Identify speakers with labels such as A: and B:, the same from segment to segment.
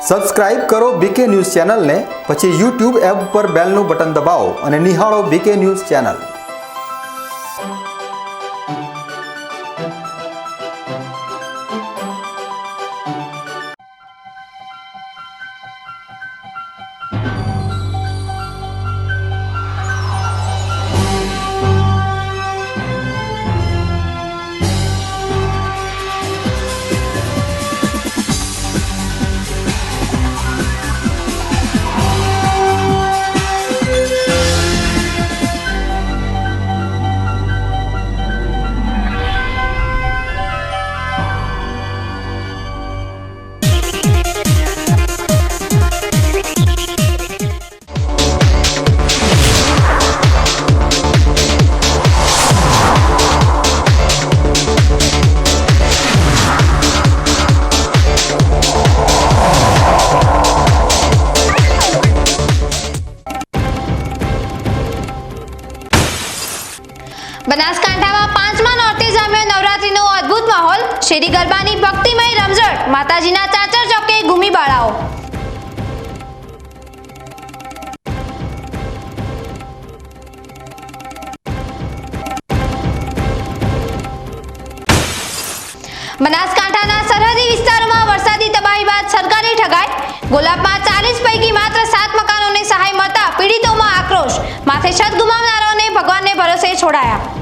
A: Subscribe કરો બીકે news ચેનલને, પછી YouTube એપ પર બેલનું બટન દબાવો અને નિહાળો બીકે ન્યૂઝ ચેનલ।
B: બનાસકાંઠામાં પાંચમા નોરતે જામ્યો નવરાત્રીનો અદ્ભુત માહોલ। શેરી ગરબાની ભક્તિમય રમઝટ, માતાજીના ચાચર ચોકે ઘૂમી બાળાઓ। બનાસકાંઠાના સરહદી વિસ્તારોમાં વરસાદી તબાહી બાદ સરકારી ઠગાઈ। ગોલાબમાં 40 પૈકી માત્ર 7 મકાનોને સહાય મળતા પીડિતોમાં આક્રોશ। માથે છત ગુમાવનારાઓને ભગવાનને ભરોસે છોડાયા।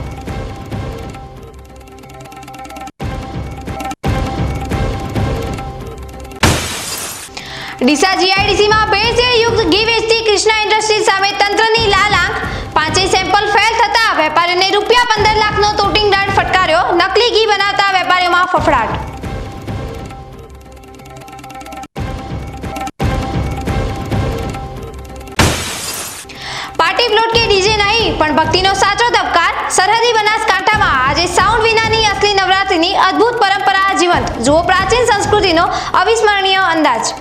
B: ડીસા જીઆઈડીસીમાં ભેળસેળ યુક્ત ઘી વેચતી કૃષ્ણા ઇન્ડસ્ટ્રીઝ સામે તંત્રની લાલ આંખ। 5 સેમ્પલ ફેલ થતા વેપારીઓને ₹15 લાખનો તોટિંગ દંડ ફટકાર્યો। નકલી ઘી બનાવતા વેપારીઓમાં ફફડાટ। પાર્ટી પ્લોટ કે ડીજે નહીં પણ ભક્તિનો સાચો ધબકાર। સરહદી બનાસકાંઠામાં આજે સાઉન્ડ વિનાની અસલી નવરાત્રીની અદ્ભુત પરંપરા જીવંત। જુઓ પ્રાચીન સંસ્કૃતિનો અવિસ્મરણીય અંદાજ।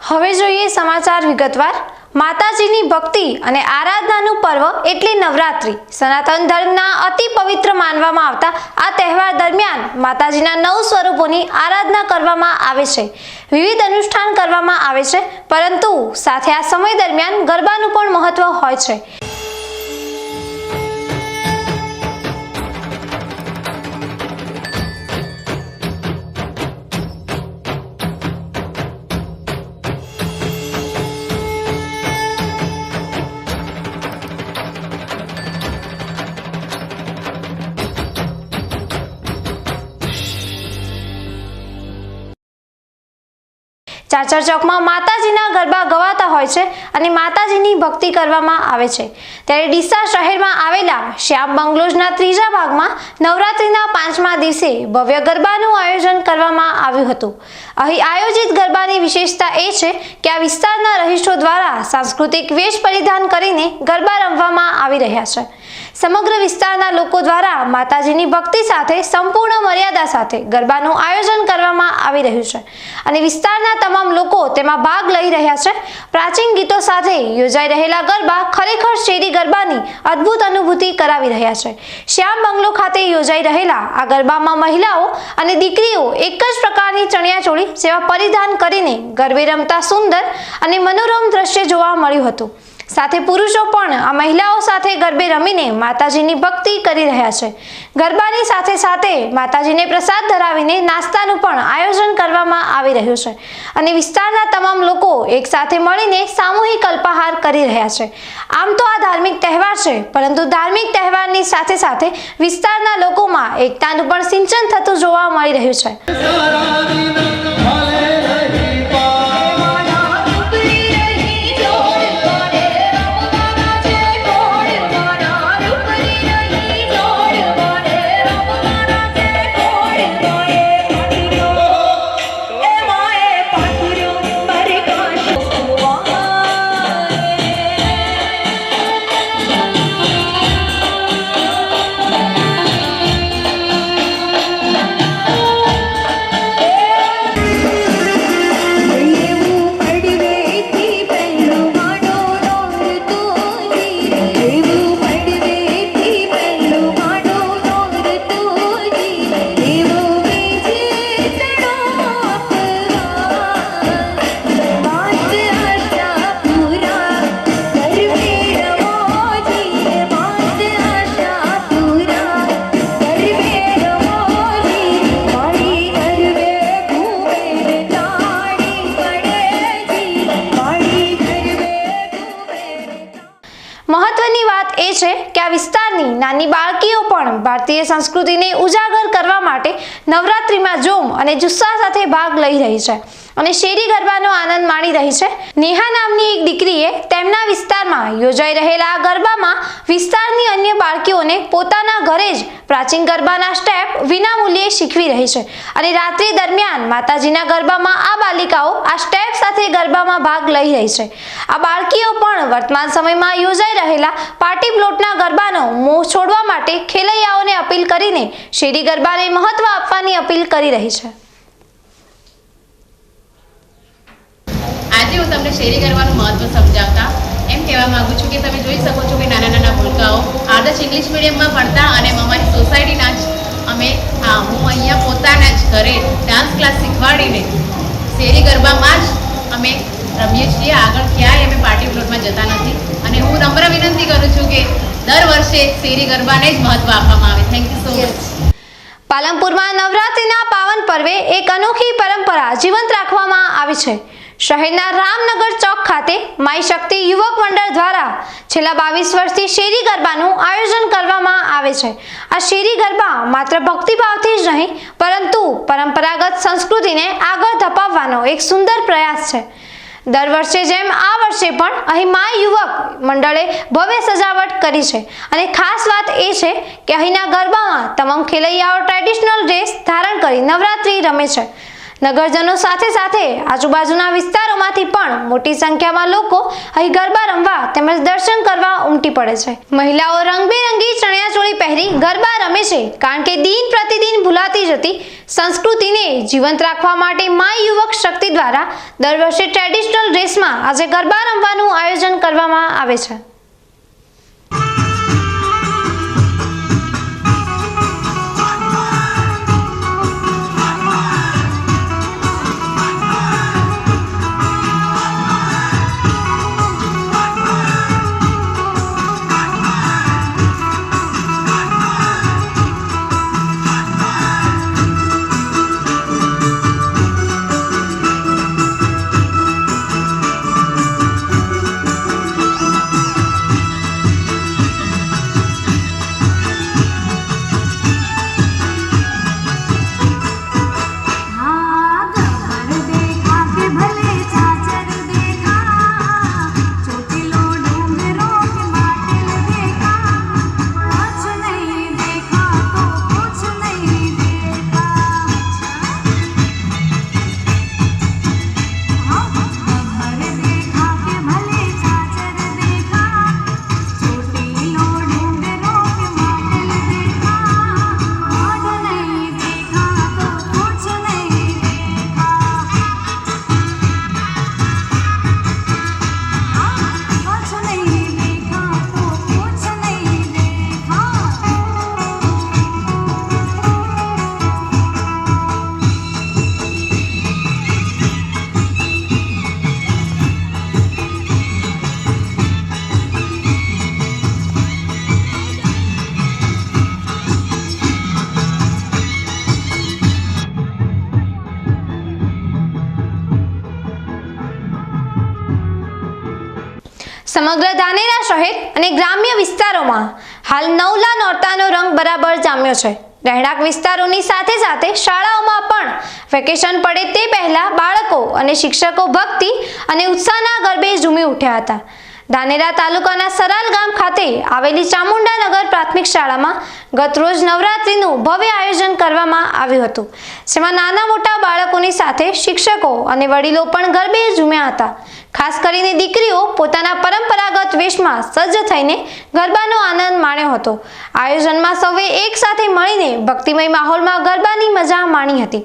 B: હવે જોઈએ સમાચાર વિગતવાર। માતાજીની ભક્તિ અને આરાધનાનું પર્વ એટલે નવરાત્રી। સનાતન ધર્મના અતિ પવિત્ર માનવામાં આવતા આ તહેવાર દરમિયાન માતાજીના 9 સ્વરૂપોની આરાધના કરવામાં આવે છે, વિવિધ અનુષ્ઠાન કરવામાં આવે છે, પરંતુ સાથે આ સમય દરમિયાન ગરબાનું પણ મહત્વ હોય છે। ચાચર ચોકમાં માતાજીના ગરબા ગવાતા હોય છે અને માતાજીની ભક્તિ કરવામાં આવે છે। ત્યારે ડીસા શહેરમાં આવેલા શ્યામ બંગલોઝના 3જા ભાગમાં નવરાત્રીના 5મા દિવસે ભવ્ય ગરબાનું આયોજન કરવામાં આવ્યું હતું। અહીં આયોજિત ગરબાની વિશેષતા એ છે કે આ વિસ્તારના રહીશો દ્વારા સાંસ્કૃતિક વેશ પરિધાન કરીને ગરબા રમવામાં આવી રહ્યા છે। સમગ્ર વિસ્તારના લોકો દ્વારા માતાજીની ભક્તિ સાથે સંપૂર્ણ મર્યાદા સાથે ગરબાનું આયોજન કરવામાં આવી રહ્યું છે અને વિસ્તારના તમામ લોકો તેમાં ભાગ લઈ રહ્યા છે। પ્રાચીન ગીતો સાથે યોજાઈ રહેલા ગરબા ખરેખર શેરી ગરબાની અદ્ભુત અનુભૂતિ કરાવી રહ્યા છે। શ્યામ બંગલો ખાતે યોજાઈ રહેલા આ ગરબામાં મહિલાઓ અને દીકરીઓ એક જ પ્રકારની ચણિયાચોળી જેવા પરિધાન કરીને ગરબે રમતા સુંદર અને મનોરમ દ્રશ્ય જોવા મળ્યું હતું। સાથે પુરુષો પણ આ મહિલાઓ સાથે ગરબે રમીને માતાજીની ભક્તિ કરી રહ્યા છે। ગરબાની સાથે સાથે માતાજીને પ્રસાદ ધરાવીને નાસ્તાનું પણ આયોજન કરવામાં આવી રહ્યું છે અને વિસ્તારના તમામ લોકો એક સાથે મળીને સામૂહિક અલ્પાહાર કરી રહ્યા છે। આમ તો આ ધાર્મિક તહેવાર છે, પરંતુ ધાર્મિક તહેવારની સાથે સાથે વિસ્તારના લોકોમાં એકતાનું પણ સિંચન થતું જોવા મળી રહ્યું છે। બાળકીઓ પણ ભારતીય સંસ્કૃતિને ઉજાગર કરવા માટે નવરાત્રિમાં જોમ અને જુસ્સા સાથે ભાગ લઈ રહી છે અને શેરી ગરબાનો આનંદ માણી રહી છે. નેહા નામની એક દીકરીએ તેમના વિસ્તારમાં યોજાઈ રહેલા આ ગરબામાં વિસ્તારની અન્ય બાળકીઓને પોતાના ઘરે જ પ્રાચીન ગરબાના સ્ટેપ વિનામૂલ્યે શીખવી રહી છે અને રાત્રિ દરમિયાન માતાજીના ગરબામાં આ બાલિકાઓ આ સ્ટેપ સાથે ગરબામાં ભાગ લઈ રહી છે. આ બાળકીઓ પણ વર્તમાન સમયમાં યોજાઈ રહેલા પાર્ટી પ્લોટના ગરબાનો મોહ છોડવા માટે ખેલૈયાઓને અપીલ કરીને શેરી ગરબાને મહત્વ આપવાની અપીલ કરી રહી છે.
C: આજે હું તમને શેરી ગરબાનું મહત્વ સમજાવતા એમ કહેવા માંગુ છું કે તમે જોઈ શકો છો કે નાના નાના ભૂલકાઓ આદર્શ ઇંગ્લિશ મીડિયમમાં ભણતા અને અમારી સોસાયટીના જ હું અહીંયા પોતાના જ ઘરે ડાન્સ ક્લાસ શીખવાડીને શેરી ગરબામાં જ અમે રમીએ છીએ. આગળ ક્યાંય અમે પાર્ટી પ્લોટમાં જતા નથી અને હું નમ્ર વિનંતી કરું છું કે દર વર્ષે શેરી ગરબાને જ મહત્વ આપવામાં આવે. Thank you so much.
B: પાલનપુરમાં નવરાત્રિના પાવન પર્વે એક અનોખી પરંપરા જીવંત રાખવામાં આવી છે. શહેરના રામનગર ચોક ખાતે માઈ શક્તિ યુવક મંડળ દ્વારા છેલ્લા 22 વર્ષથી શેરી ગરબાનું આયોજન કરવામાં આવે છે. આ શેરી ગરબા માત્ર ભક્તિભાવથી જ નહીં પરંતુ પરંપરાગત સંસ્કૃતિને આગળ ધપાવવાનો એક સુંદર પ્રયાસ છે. દર વર્ષે જેમ આ વર્ષે પણ અહીં માય યુવક મંડળે ભવ્ય સજાવટ કરી છે અને ખાસ વાત એ છે કે અહીંના ગરબામાં તમામ ખેલૈયાઓ ટ્રેડિશનલ ડ્રેસ ધારણ કરી નવરાત્રિ રમે છે. નગરજનો સાથે સાથે આજુબાજુના વિસ્તારોમાંથી પણ મોટી સંખ્યામાં લોકો અહીં ગરબા રમવા તેમજ દર્શન કરવા ઉમટી પડે છે. મહિલાઓ રંગબેરંગી ચણિયાચોળી પહેરી ગરબા રમે છે કારણ કે દિન પ્રતિદિન ભૂલાતી જતી સંસ્કૃતિને જીવંત રાખવા માટે માય યુવક શક્તિ દ્વારા દર વર્ષે ટ્રેડિશનલ ડ્રેસમાં આજે ગરબા રમવાનું આયોજન કરવામાં આવે છે. સમગ્ર ધાનેરા શહેર અને ગ્રામ્ય વિસ્તારોમાં હાલ નવલા નોરતાનો રંગ બરાબર જામ્યો છે. રહેણાંક વિસ્તારોની સાથે સાથે શાળાઓમાં પણ વેકેશન પડે તે પહેલા બાળકો અને શિક્ષકો ભક્તિ અને ઉત્સાહના ગરબે ઝૂમી ઉઠ્યા હતા. ધાનેરા તાલુકાના સરાલ ગામ ખાતે આવેલી ચામુંડાનગર પ્રાથમિક શાળામાં ગતરોજ નવરાત્રિનું ભવ્ય આયોજન કરવામાં આવ્યું હતું, જેમાં નાના મોટા બાળકોની સાથે શિક્ષકો અને વડીલો પણ ગરબે ઝૂમ્યા હતા. ખાસ કરીને દીકરીઓ પોતાના પરંપરાગત વેશમાં સજ્જ થઈને ગરબાનો આનંદ માણ્યો હતો. આયોજનમાં સૌએ એક સાથે મળીને ભક્તિમય માહોલમાં ગરબાની મજા માણી હતી.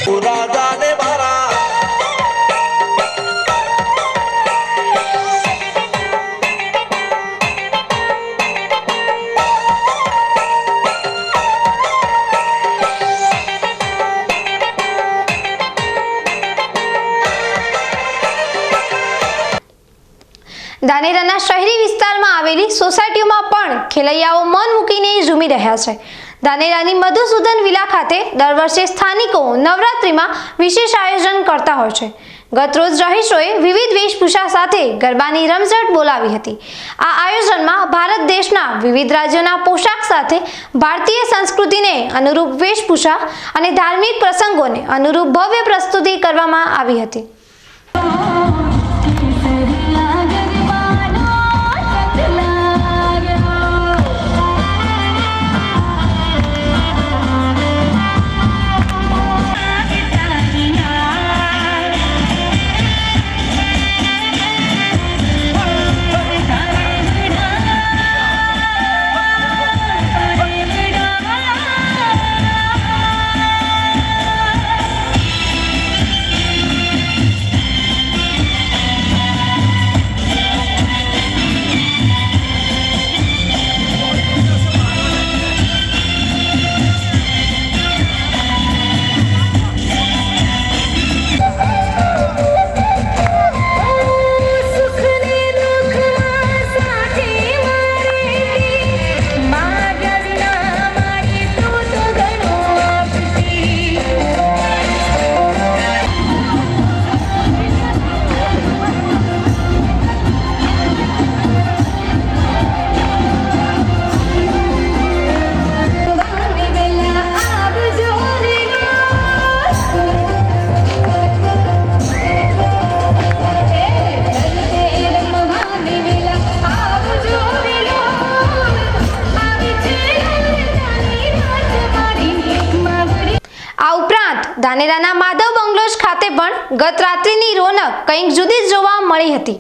D: રાજાને મારા
B: ધાનેરાના શહેરી વિસ્તારમાં આવેલી સોસાયટીઓમાં પણ ખેલૈયાઓ મન મૂકીને ઝૂમી રહ્યા છે. ધાનેરાની મધુસૂદન વિલા ખાતે દર વર્ષે સ્થાનિકો નવરાત્રિમાં વિશેષ આયોજન કરતા હોય છે. ગતરોજ રહીશોએ વિવિધ વેશભૂષા સાથે ગરબાની રમઝટ બોલાવી હતી. આ આયોજનમાં ભારત દેશના વિવિધ રાજ્યોના પોશાક સાથે ભારતીય સંસ્કૃતિને અનુરૂપ વેશભૂષા અને ધાર્મિક પ્રસંગોને અનુરૂપ ભવ્ય પ્રસ્તુતિ કરવામાં આવી હતી. ધાનેરાના માધવ બંગલોઝ ખાતે પણ ગત રાત્રિની રોનક કંઈક જુદી જ જોવા મળી હતી.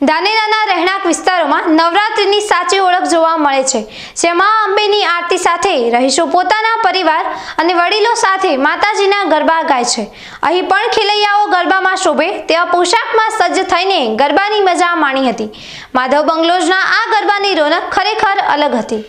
B: ધાનેરાના રહેણાંક વિસ્તારોમાં નવરાત્રિની સાચી ઓળખ જોવા મળે છે, જેમાં અંબેની આરતી સાથે રહીશો પોતાના પરિવાર અને વડીલો સાથે માતાજીના ગરબા ગાય છે. અહીં પણ ખેલૈયાઓ ગરબામાં શોભે તેવા પોશાકમાં સજ્જ થઈને ગરબાની મજા માણી હતી. માધવ બંગલોઝના આ ગરબાની રોનક ખરેખર અલગ હતી.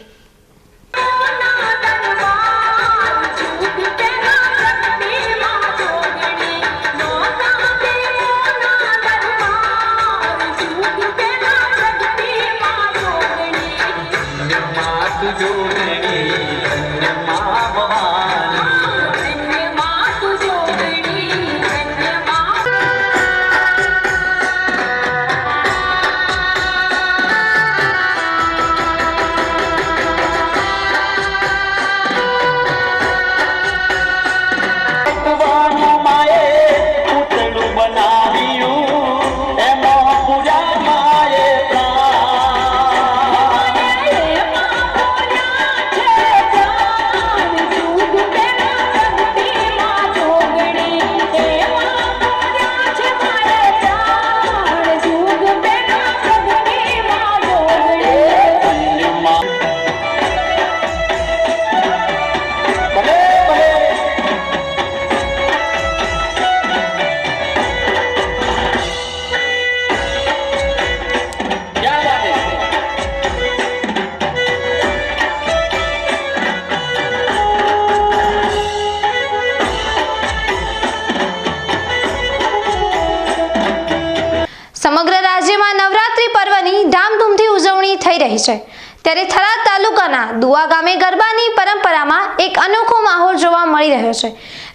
B: સમગ્ર રાજ્યમાં નવરાત્રી પર્વની ધામધૂમથી ઉજવણી થઈ રહી છે, ત્યારે થરાદ તાલુકાના દુવા ગામે ગરબાની પરંપરામાં એક અનોખો માહોલ જોવા મળી રહ્યો છે.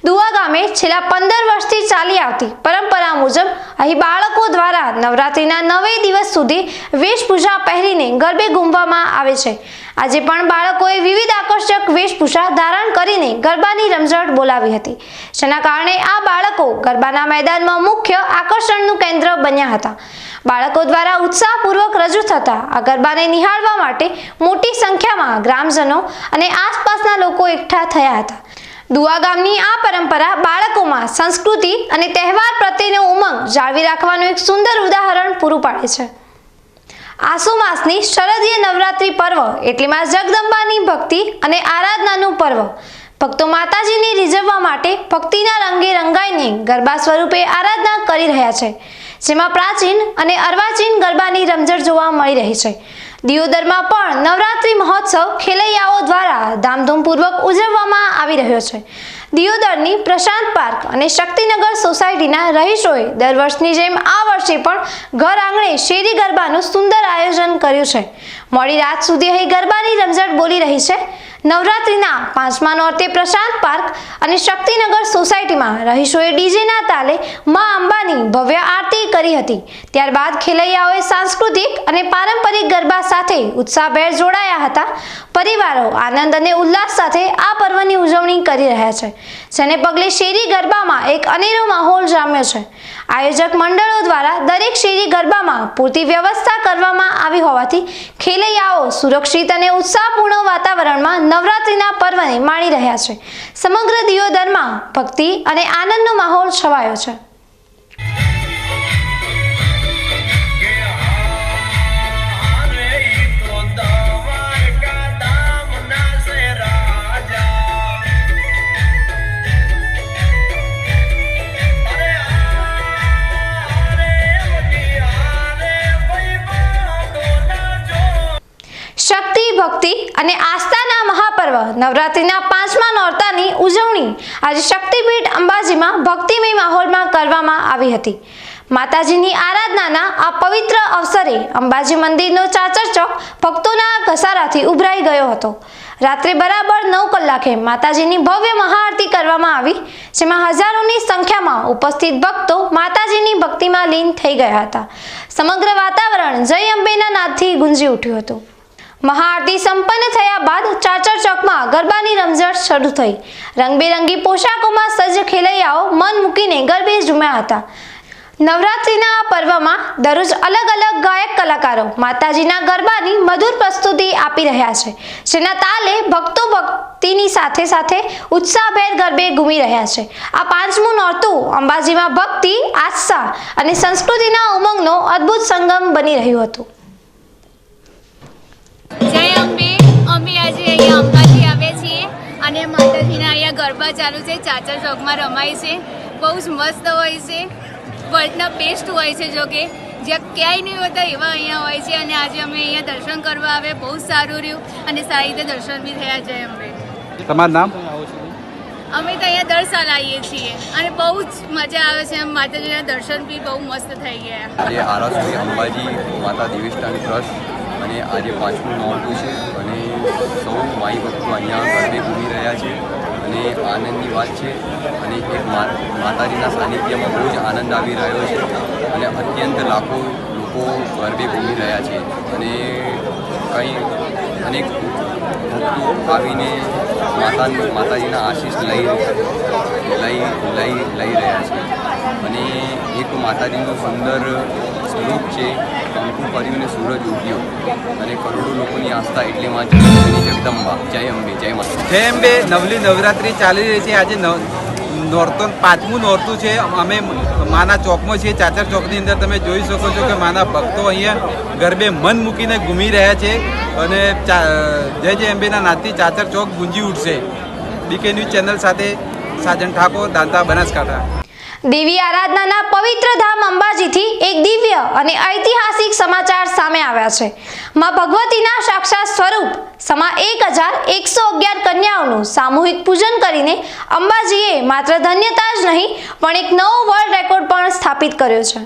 B: દુવા ગામે છેલ્લા 15 વર્ષથી ચાલી આવતી પરંપરા મુજબ અહીં બાળકો દ્વારા નવરાત્રીના 9 દિવસ સુધી વેશભૂષા પહેરીને ગરબે ઘૂમવામાં આવે છે. આજે પણ બાળકોએ વિવિધ આકર્ષક વેશભૂષા ધારણ કરીને ગરબાની રમઝટ બોલાવી હતી, જેના કારણે આ બાળકો ગરબાના મેદાનમાં મુખ્ય આકર્ષણનું કેન્દ્ર બન્યા હતા. બાળકો દ્વારા ઉત્સાહપૂર્વક રજૂ થતા આ ગરબાને નિહાળવા માટે મોટી સંખ્યામાં ગ્રામજનો અને આસપાસના લોકો એકઠા થયા હતા. દુવા ગામની આ પરંપરા બાળકોમાં સંસ્કૃતિ અને તહેવાર પ્રત્યેનો ઉમંગ જાળવી રાખવાનું એક સુંદર ઉદાહરણ પૂરું પાડે છે. આસો માસની શરદીય નવરાત્રી પર્વ એટલેમાં જગદંબાની ભક્તિ અને આરાધનાનું પર્વ. ભક્તો માતાજીને રીઝવવા માટે ભક્તિના રંગે રંગાઈને ગરબા સ્વરૂપે આરાધના કરી રહ્યા છે, જેમાં પ્રાચીન અને અર્વાચીન ગરબાની રમઝટ જોવા મળી રહી છે. દિયોદરમાં પણ નવરાત્રી મહોત્સવ ખેલૈયાઓ દ્વારા ધામધૂમપૂર્વક ઉજવવામાં આવી રહ્યો છે. દિયોદરની પ્રશાંત પાર્ક અને શક્તિનગર સોસાયટીના રહીશોએ દર વર્ષની જેમ આ વર્ષે પણ ઘર આંગણે શેરી ગરબાનું સુંદર આયોજન કર્યું છે. મોડી રાત સુધી અહીં ગરબાની રમઝટ બોલી રહી છે. નવરાત્રીના 5મા નોરતે પ્રશાંત પાર્ક અને શક્તિનગર સોસાયટીમાં રહીશોએ ડીજેના તાલે મા અંબાની ભવ્ય આરતી કરી હતી. ત્યારબાદ ખેલૈયાઓએ સાંસ્કૃતિક અને પારંપરિક ગરબા સાથે ઉત્સાહભેર જોડાયા હતા. પરિવારો આનંદ અને ઉલ્લાસ સાથે આ પર્વની ઉજવણી કરી રહ્યા છે, જેને પગલે શેરી ગરબામાં એક અનેરો માહોલ જામ્યો છે. આયોજક મંડળો દ્વારા દરેક શેરી ગરબામાં પૂરતી વ્યવસ્થા કરવામાં આવી હોવાથી ખેલૈયાઓ સુરક્ષિત અને ઉત્સાહપૂર્ણ વાતાવરણમાં નવરાત્રીના પર્વને માણી રહ્યા છે. સમગ્ર દિયોદરમાં ભક્તિ અને આનંદનો માહોલ છવાયો છે. શક્તિ, ભક્તિ અને આસ્થાના મહાપર્વ નવરાત્રીના 5મા નોરતાની ઉજવણી આજે શક્તિપીઠ અંબાજીમાં ભક્તિમય માહોલમાં કરવામાં આવી હતી. માતાજીની આરાધનાના આ પવિત્ર અવસરે અંબાજી મંદિરનો ચાચર ચોક ભક્તોના ઘસારાથી ઉભરાઈ ગયો હતો. રાત્રે બરાબર 9 કલાકે માતાજીની ભવ્ય મહાઆરતી કરવામાં આવી, જેમાં હજારોની સંખ્યામાં ઉપસ્થિત ભક્તો માતાજીની ભક્તિમાં લીન થઈ ગયા હતા. સમગ્ર વાતાવરણ જય અંબેના નાદથી ગુંજી ઉઠ્યું હતું. મહાઆરતી સંપન્ન થયા બાદ ચાચર ચોકમાં ગરબાની રમઝટ શરૂ થઈ. રંગબેરંગી પોશાકોમાં સજ્જ ખેલૈયાઓ મન મૂકીને ગરબે ઝૂમ્યા હતા. નવરાત્રીના આ પર્વમાં દરરોજ અલગ અલગ ગાયક કલાકારો માતાજીના ગરબાની મધુર પ્રસ્તુતિ આપી રહ્યા છે, જેના તાલે ભક્તો ભક્તિની સાથે સાથે ઉત્સાહભેર ગરબે ઘૂમી રહ્યા છે. આ 5મું નોરતું અંબાજીમાં ભક્તિ, આસ્થા અને સંસ્કૃતિના ઉમંગનો અદ્ભુત સંગમ બની રહ્યું હતું.
D: જય અંબે. અમે આજે અહીંયા અંબાજી આવ્યા છીએ અને માતાજીના અહીંયા ગરબા ચાલુ છે. ચાચર ચોકમાં રમાય છે. બહુ જ મસ્ત હોય છે. વર્લ્ડના બેસ્ટ હોય છે. જો કે જ્યાં ક્યાંય નહીં હોતા એવા અહીંયા હોય છે. અને આજે અમે અહીંયા દર્શન કરવા આવે, બહુ સારું રહ્યું અને સારી રીતે દર્શન બી થયા. જય અંબે.
E: તમારું નામ?
D: અમે તો અહીંયા દર સાલ આવીએ છીએ અને બહુ જ મજા આવે છે. માતાજીના દર્શન બી બહુ મસ્ત થઈ ગયા.
F: આજે આરાસુરી અંબાજી માતા દેવીષ્ટાની ટ્રસ્ટ અને આજે 5મું નોરતું છે અને સૌ માઈ ભક્તો અહીંયા ગરબે ઘૂમી રહ્યા છે અને આનંદની વાત છે. અને એક માતાજીના સાનિધ્યમાં બહુ જ આનંદ આવી રહ્યો છે અને અત્યંત લાખો લોકો ગરબે ઘૂમી રહ્યા છે અને અનેક ભક્તો આવીને માતાજીના આશીષ લઈ રહ્યા છે. અને એક માતાજીનો સુંદર સ્વરૂપ છે. કંકુ કર્યું ને સૂરજ ઉગ્યો અને કરોડો લોકોની આસ્થા એટલે માં જગદંબા. જય અંબે. જય માતા.
E: જય અંબે. નવલી નવરાત્રિ ચાલી રહી છે. આજે નોરતું 5મું નોરતું છે. અમે માના ચોકમાં છીએ. ચાચર ચોકની અંદર તમે જોઈ શકો છો કે માના ભક્તો અહીંયા ગરબે મન મૂકીને ઘૂમી રહ્યા છે અને જય જય અંબેના નાદથી ચાચર ચોક ગુંજી ઉઠશે. બીકે ન્યૂઝ ચેનલ સાથે સાજન ઠાકોર, દાંતા, બનાસકાંઠા.
B: દેવી આરાધનાના પવિત્ર ધામ અંબાજીથી એક દિવ્ય અને ઐતિહાસિક સમાચાર સામે આવ્યા છે. માં ભગવતીના સાક્ષાત સ્વરૂપ સમા 1111 કન્યાઓનું સામૂહિક પૂજન કરીને અંબાજીએ માત્ર ધન્યતા જ નહીં પણ એક નવો વર્લ્ડ રેકોર્ડ પણ સ્થાપિત કર્યો છે.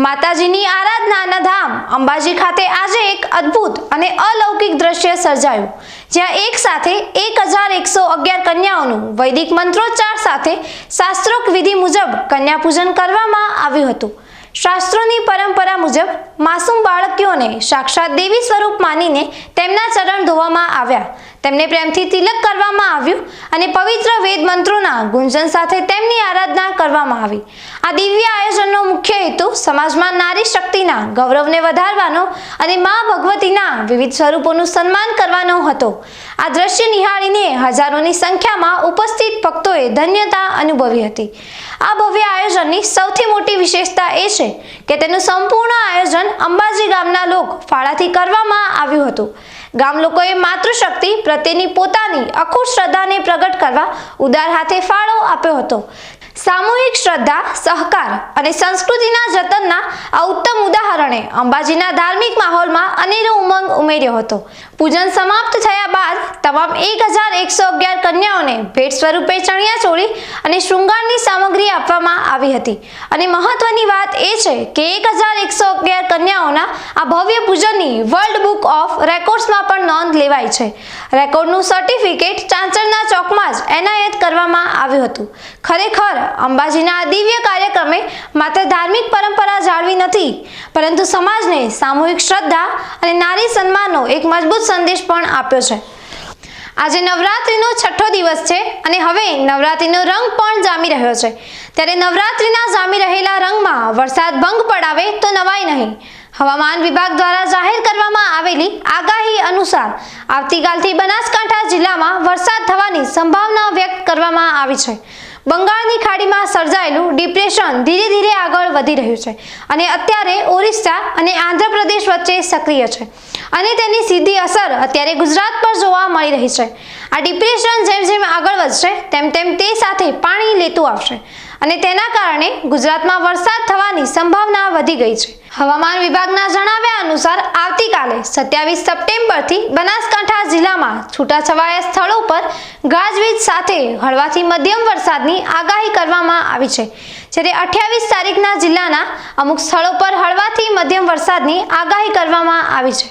B: માતાજીની આરાધનાના ધામ અંબાજી ખાતે આજે એક અદ્ભુત અને અલૌકિક દ્રશ્ય સર્જાયું, જ્યાં એક સાથે 1111 કન્યાઓનું વૈદિક મંત્રોચ્ચાર સાથે શાસ્ત્રોક્ત વિધિ મુજબ કન્યા પૂજન કરવામાં આવ્યું હતું. શાસ્ત્રોની પરંપરા મુજબ માસૂમ બાળકીઓને સાક્ષાત દેવી સ્વરૂપ માનીને તેમના ચરણ ધોવામાં આવ્યા, તેમને પ્રેમથી તિલક કરવામાં આવ્યું અને પવિત્ર વેદ મંત્રોના ગુંજન સાથે તેમની આરાધના કરવામાં આવી. આ દિવ્ય આયોજનનો મુખ્ય હેતુ સમાજમાં નારી શક્તિના ગૌરવને વધારવાનો અને મા ભગવતીના વિવિધ સ્વરૂપોનું સન્માન કરવાનો હતો. આ દ્રશ્ય નિહાળીને હજારોની સંખ્યામાં ઉપસ્થિત ભક્તોએ ધન્યતા અનુભવી હતી. આ ભવ્ય આયોજનની સૌથી મોટી વિશેષતા એ છે કે તેનું સંપૂર્ણ આયોજન અંબાજી ગામના લોક ફાળાથી કરવામાં આવ્યું હતું. ગામ લોકોએ માતૃશક્તિ પ્રત્યેની પોતાની અખૂટ શ્રદ્ધાને પ્રગટ કરવા ઉદાર હાથે ફાળો આપ્યો હતો. સામૂહિક શ્રદ્ધા, સહકાર અને સંસ્કૃતિના જતનના આ ઉત્તમ ઉદાહરણે અંબાજીના ધાર્મિક માહોલમાં અનેરો ઉમંગ ઉમેર્યો હતો. પૂજન સમાપ્ત થયા બાદ તમામ 1111 કન્યાઓને ભેટ સ્વરૂપે ચણિયાચોળી અને શૃંગારની સામગ્રી આપવામાં આવી હતી. અને મહત્વની વાત એ છે કે 1111 કન્યાઓના આ ભવ્ય પૂજનની વર્લ્ડ બુક ઓફ રેકોર્ડ્સમાં પણ નોંધ લેવાઈ છે. રેકોર્ડનું સર્ટિફિકેટ ચાંચરના ચોકમાં જ એનાયત કરવામાં આવ્યું હતું. ખરેખર અંબાજીના આ દિવ્ય કાર્યક્રમે માત્ર ધાર્મિક પરંપરા જાળવી નથી, પરંતુ સમાજને સામૂહિક શ્રદ્ધા અને નારી સન્માનનો એક મજબૂત સંદેશ પણ આપ્યો છે. આજે નવરાત્રિનો 6થો દિવસ છે અને હવે નવરાત્રિનો રંગ પણ જામી રહ્યો છે. ત્યારે નવરાત્રિના જામી રહેલા રંગમાં વરસાદ ભંગ પડાવે તો નવાઈ નહીં. હવામાન વિભાગ દ્વારા જાહેર કરવામાં આવેલી આગાહી અનુસાર આવતીકાલથી બનાસકાંઠા જિલ્લામાં વરસાદ થવાની સંભાવના વ્યક્ત કરવામાં આવી છે. બંગાળની ખાડીમાં સર્જાયેલું ડિપ્રેશન ધીરે ધીરે આગળ વધી રહ્યું છે અને અત્યારે ઓરિસ્સા અને આંધ્રપ્રદેશ વચ્ચે સક્રિય છે અને તેની સીધી અસર અત્યારે ગુજરાત પર જોવા મળી રહી છે. આ ડિપ્રેશન જેમ જેમ આગળ વધશે તેમ તેમ તે સાથે પાણી લેતું આવશે અને તેના કારણે ગુજરાતમાં વરસાદ થવાની સંભાવના વધી ગઈ છે. હવામાન વિભાગના જણાવ્યા અનુસાર આવતીકાલે 27 સપ્ટેમ્બરથી બનાસકાંઠા જિલ્લામાં છૂટાછવાયા સ્થળો પર ગાજવીજ સાથે હળવાથી મધ્યમ વરસાદની આગાહી કરવામાં આવી છે. જ્યારે 28 તારીખના જિલ્લાના અમુક સ્થળો પર હળવાથી મધ્યમ વરસાદની આગાહી કરવામાં આવી છે.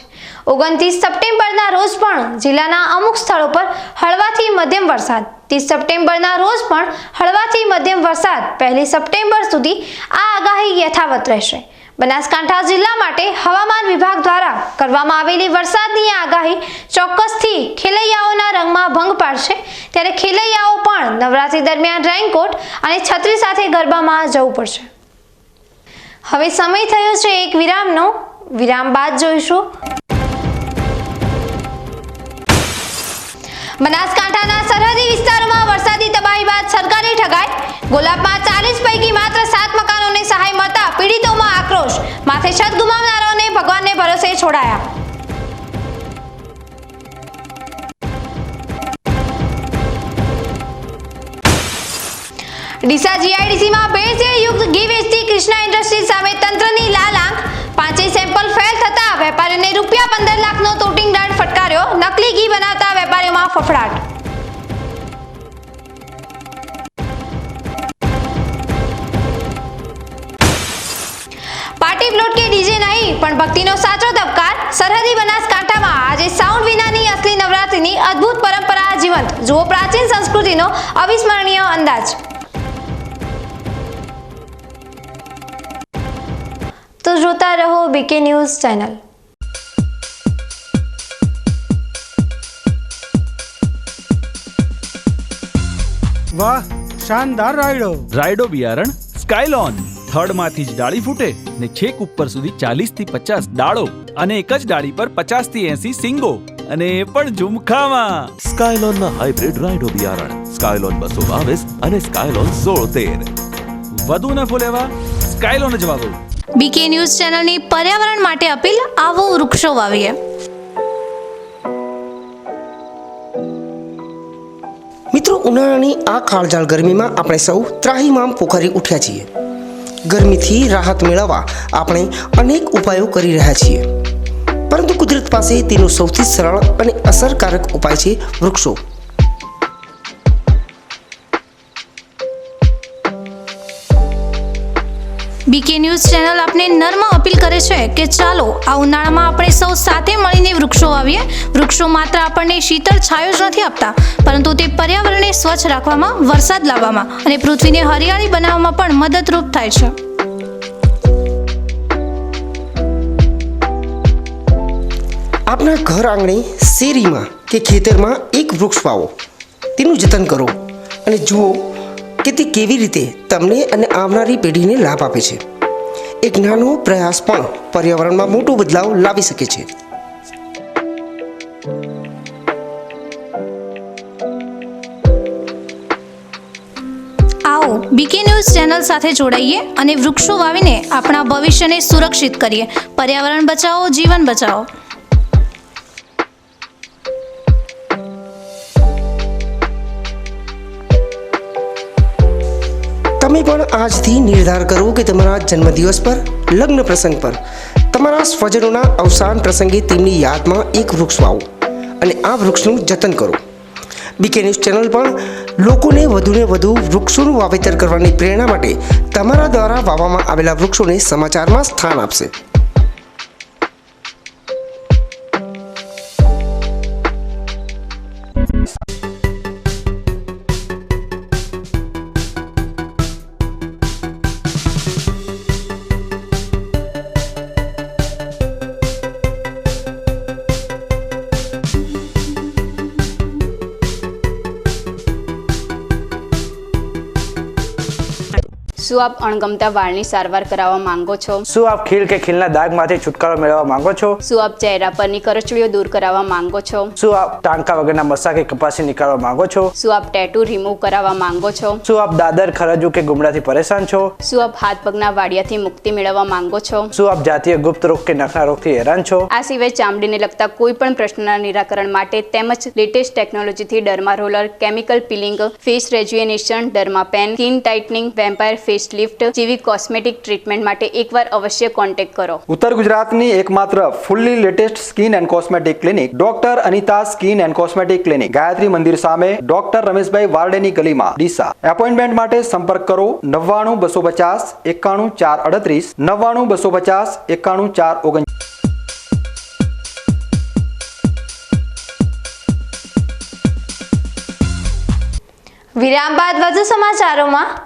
B: 29 સપ્ટેમ્બરના રોજ પણ જિલ્લાના અમુક સ્થળો પર હળવાથી મધ્યમ વરસાદ, 30 સપ્ટેમ્બરના રોજ પણ હળવાથી મધ્યમ વરસાદ, 1 સપ્ટેમ્બર સુધી આ આગાહી યથાવત રહેશે. બનાસકાંઠા જિલ્લા માટે હવામાન વિભાગ દ્વારા કરવામાં આવેલી વરસાદની આગાહી ચોક્કસથી ખેલૈયાઓના રંગમાં ભંગ પાડશે. ત્યારે ખેલૈયાઓ પણ નવરાત્રી દરમિયાન રેનકોટ અને છત્રી સાથે ગરબામાં જવું પડશે. હવે સમય થયો છે એક વિરામનો. વિરામ બાદ જોઈશું બનાસકાંઠાના સરહદી વિસ્તારોમાં વરસાદી તબાહી બાદ સરકારી ઠગાઈ. ગોલાબમાં 40 પૈકી માત્ર 7 મકાનોને સહાય મળતા પીડિતોમાં આક્રોશ. માથે છત ગુમાવનારાઓને ભગવાનને ભરોસે છોડાયા. ડીસા જીઆઈડીસીમાં ભેળસેળયુક્ત ઘી વેચતી કૃષ્ણા ઇન્ડસ્ટ્રીઝ સામે તંત્રની લાલ આંખ. 5 સેમ્પલ ફેલ થતા વેપારીઓને ₹15 લાખનો તોટિંગ દંડ ફટકાર્યો. નકલી ઘી બનાવતા વેપારીઓમાં ફફડાટ. પાર્ટી પ્લોટ કે ડીજે નહીં પણ ભક્તિનો સાચો ધબકાર. સરહદી બનાસકાંઠામાં આજે સાઉન્ડ વિનાની અસલી નવરાત્રીની અદ્ભુત પરંપરા જીવંત. જુઓ પ્રાચીન સંસ્કૃતિનો અવિસ્મરણીય અંદાજ. તો જોતા રહો બીકે ન્યૂઝ ચેનલ.
G: વાહ, શાનદાર રાયડો.
H: રાયડો બિયારણ સ્કાયલોન. થડમાંથી જ ડાળી ફૂટે ને છેક ઉપર સુધી 40 થી 50 ડાળો અને એક જ ડાળી પર 50 થી 80 સિંગો અને એ પણ ઝુમખામાં.
I: સ્કાયલોનના હાઇબ્રિડ રાયડો બિયારણ સ્કાયલોન 222 અને સ્કાયલોન 1613.
H: વધુ નફો લેવા સ્કાયલોન જ વાવો.
B: બીકે ન્યૂઝ ચેનલની પર્યાવરણ માટે અપીલ. આવો વૃક્ષો વાવીએ.
J: મિત્રો, ઉનાળાની આ કાળઝાળ ગરમીમાં આપણે સૌ ત્રાહિમામ પોખરી ઉઠ્યા છીએ. ગરમીથી રાહત મેળવવા આપણે અનેક ઉપાયો કરી રહ્યા છીએ, પરંતુ કુદરત પાસે તેનો સૌથી સરળ અને અસરકારક ઉપાય છે વૃક્ષો.
B: બીકે ન્યૂઝ ચેનલ આપને નર્મ અપીલ કરે છે કે ચાલો આ ઉનાળામાં આપણે સૌ સાથે મળીને વૃક્ષો વાવીએ. વૃક્ષો માત્ર આપણને શીતળ છાયો જ નથી આપતા, પરંતુ તે પર્યાવરણને સ્વચ્છ રાખવામાં, વરસાદ લાવવામાં અને પૃથ્વીને હરિયાળી બનાવવામાં પણ મદદરૂપ થાય છે.
J: આપના ઘર આંગણે, શેરીમાં કે ખેતરમાં એક વૃક્ષ વાવો, તેનું જતન કરો અને જુઓ કે તે કેવી રીતે તમને અને આવનારી પેઢીને લાભ આપે છે. એક નાનો પ્રયાસ પણ પર્યાવરણમાં મોટો બદલાવ લાવી શકે છે.
B: આવો બીકે ન્યૂઝ ચેનલ સાથે જોડાઈએ અને વૃક્ષો વાવીને આપણા ભવિષ્યને સુરક્ષિત કરીએ. પર્યાવરણ બચાવો, જીવન બચાવો.
J: તમે પણ આજથી નિર્ધાર કરો કે તમારા જન્મદિવસ પર, લગ્ન પ્રસંગ પર, તમારા સ્વજનોના અવસાન પ્રસંગે તેમની યાદમાં એક વૃક્ષ વાવો અને આ વૃક્ષનું જતન કરો. બીકે ન્યૂઝ ચેનલ પણ લોકોને વધુને વધુ વૃક્ષોનું વાવેતર કરવાની પ્રેરણા માટે તમારા દ્વારા વાવવામાં આવેલા વૃક્ષોને સમાચારમાં સ્થાન આપશે.
K: શું આપ અણગમતા વાળની સારવાર કરાવવા માંગો છો?
L: શું આપ ખીલ કે ખીલના દાગમાંથી છુટકારો મેળવવા માંગો છો?
K: શું આપ ચહેરા પરની કરચલીઓ દૂર કરાવવા માંગો છો?
L: શું આપ ટાંકા વગરના મસા કે કપાસી નીકાળવા માંગો છો?
K: શું આપ ટેટુ રિમૂવ કરાવવા માંગો છો?
L: શું આપ દાદર, ખરજુ કે ગુમડાથી પરેશાન છો?
K: શું આપ હાથ પગના વાડિયાથી મુક્તિ મેળવવા માંગો છો?
L: શું આપ જાતીય ગુપ્ત રોગ કે નખના રોગથી હેરાન છો?
K: આ સિવાય ચામડીને લગતા કોઈ પણ પ્રશ્નના નિરાકરણ માટે તેમજ લેટેસ્ટ ટેકનોલોજીથી derma roller, chemical peeling, face rejuvenation, derma pen, skin tightening, vampire face lift જેવી કોસ્મેટિક ટ્રીટમેન્ટ માટે એકવાર અવશ્ય કોન્ટેક્ટ કરો.
A: ઉત્તર ગુજરાતની એકમાત્ર fully latest skin and cosmetic clinic doctor Anita skin and cosmetic clinic, Gayatri Mandir સામે, ડોક્ટર રમેશભાઈ વારડેની ગલીમાં, ડીસા. એપોઇન્ટમેન્ટ માટે સંપર્ક કરો 99 250 91 438, 99 250 91 439.
B: વિરામ બાદ વધુ સમાચારોમાં.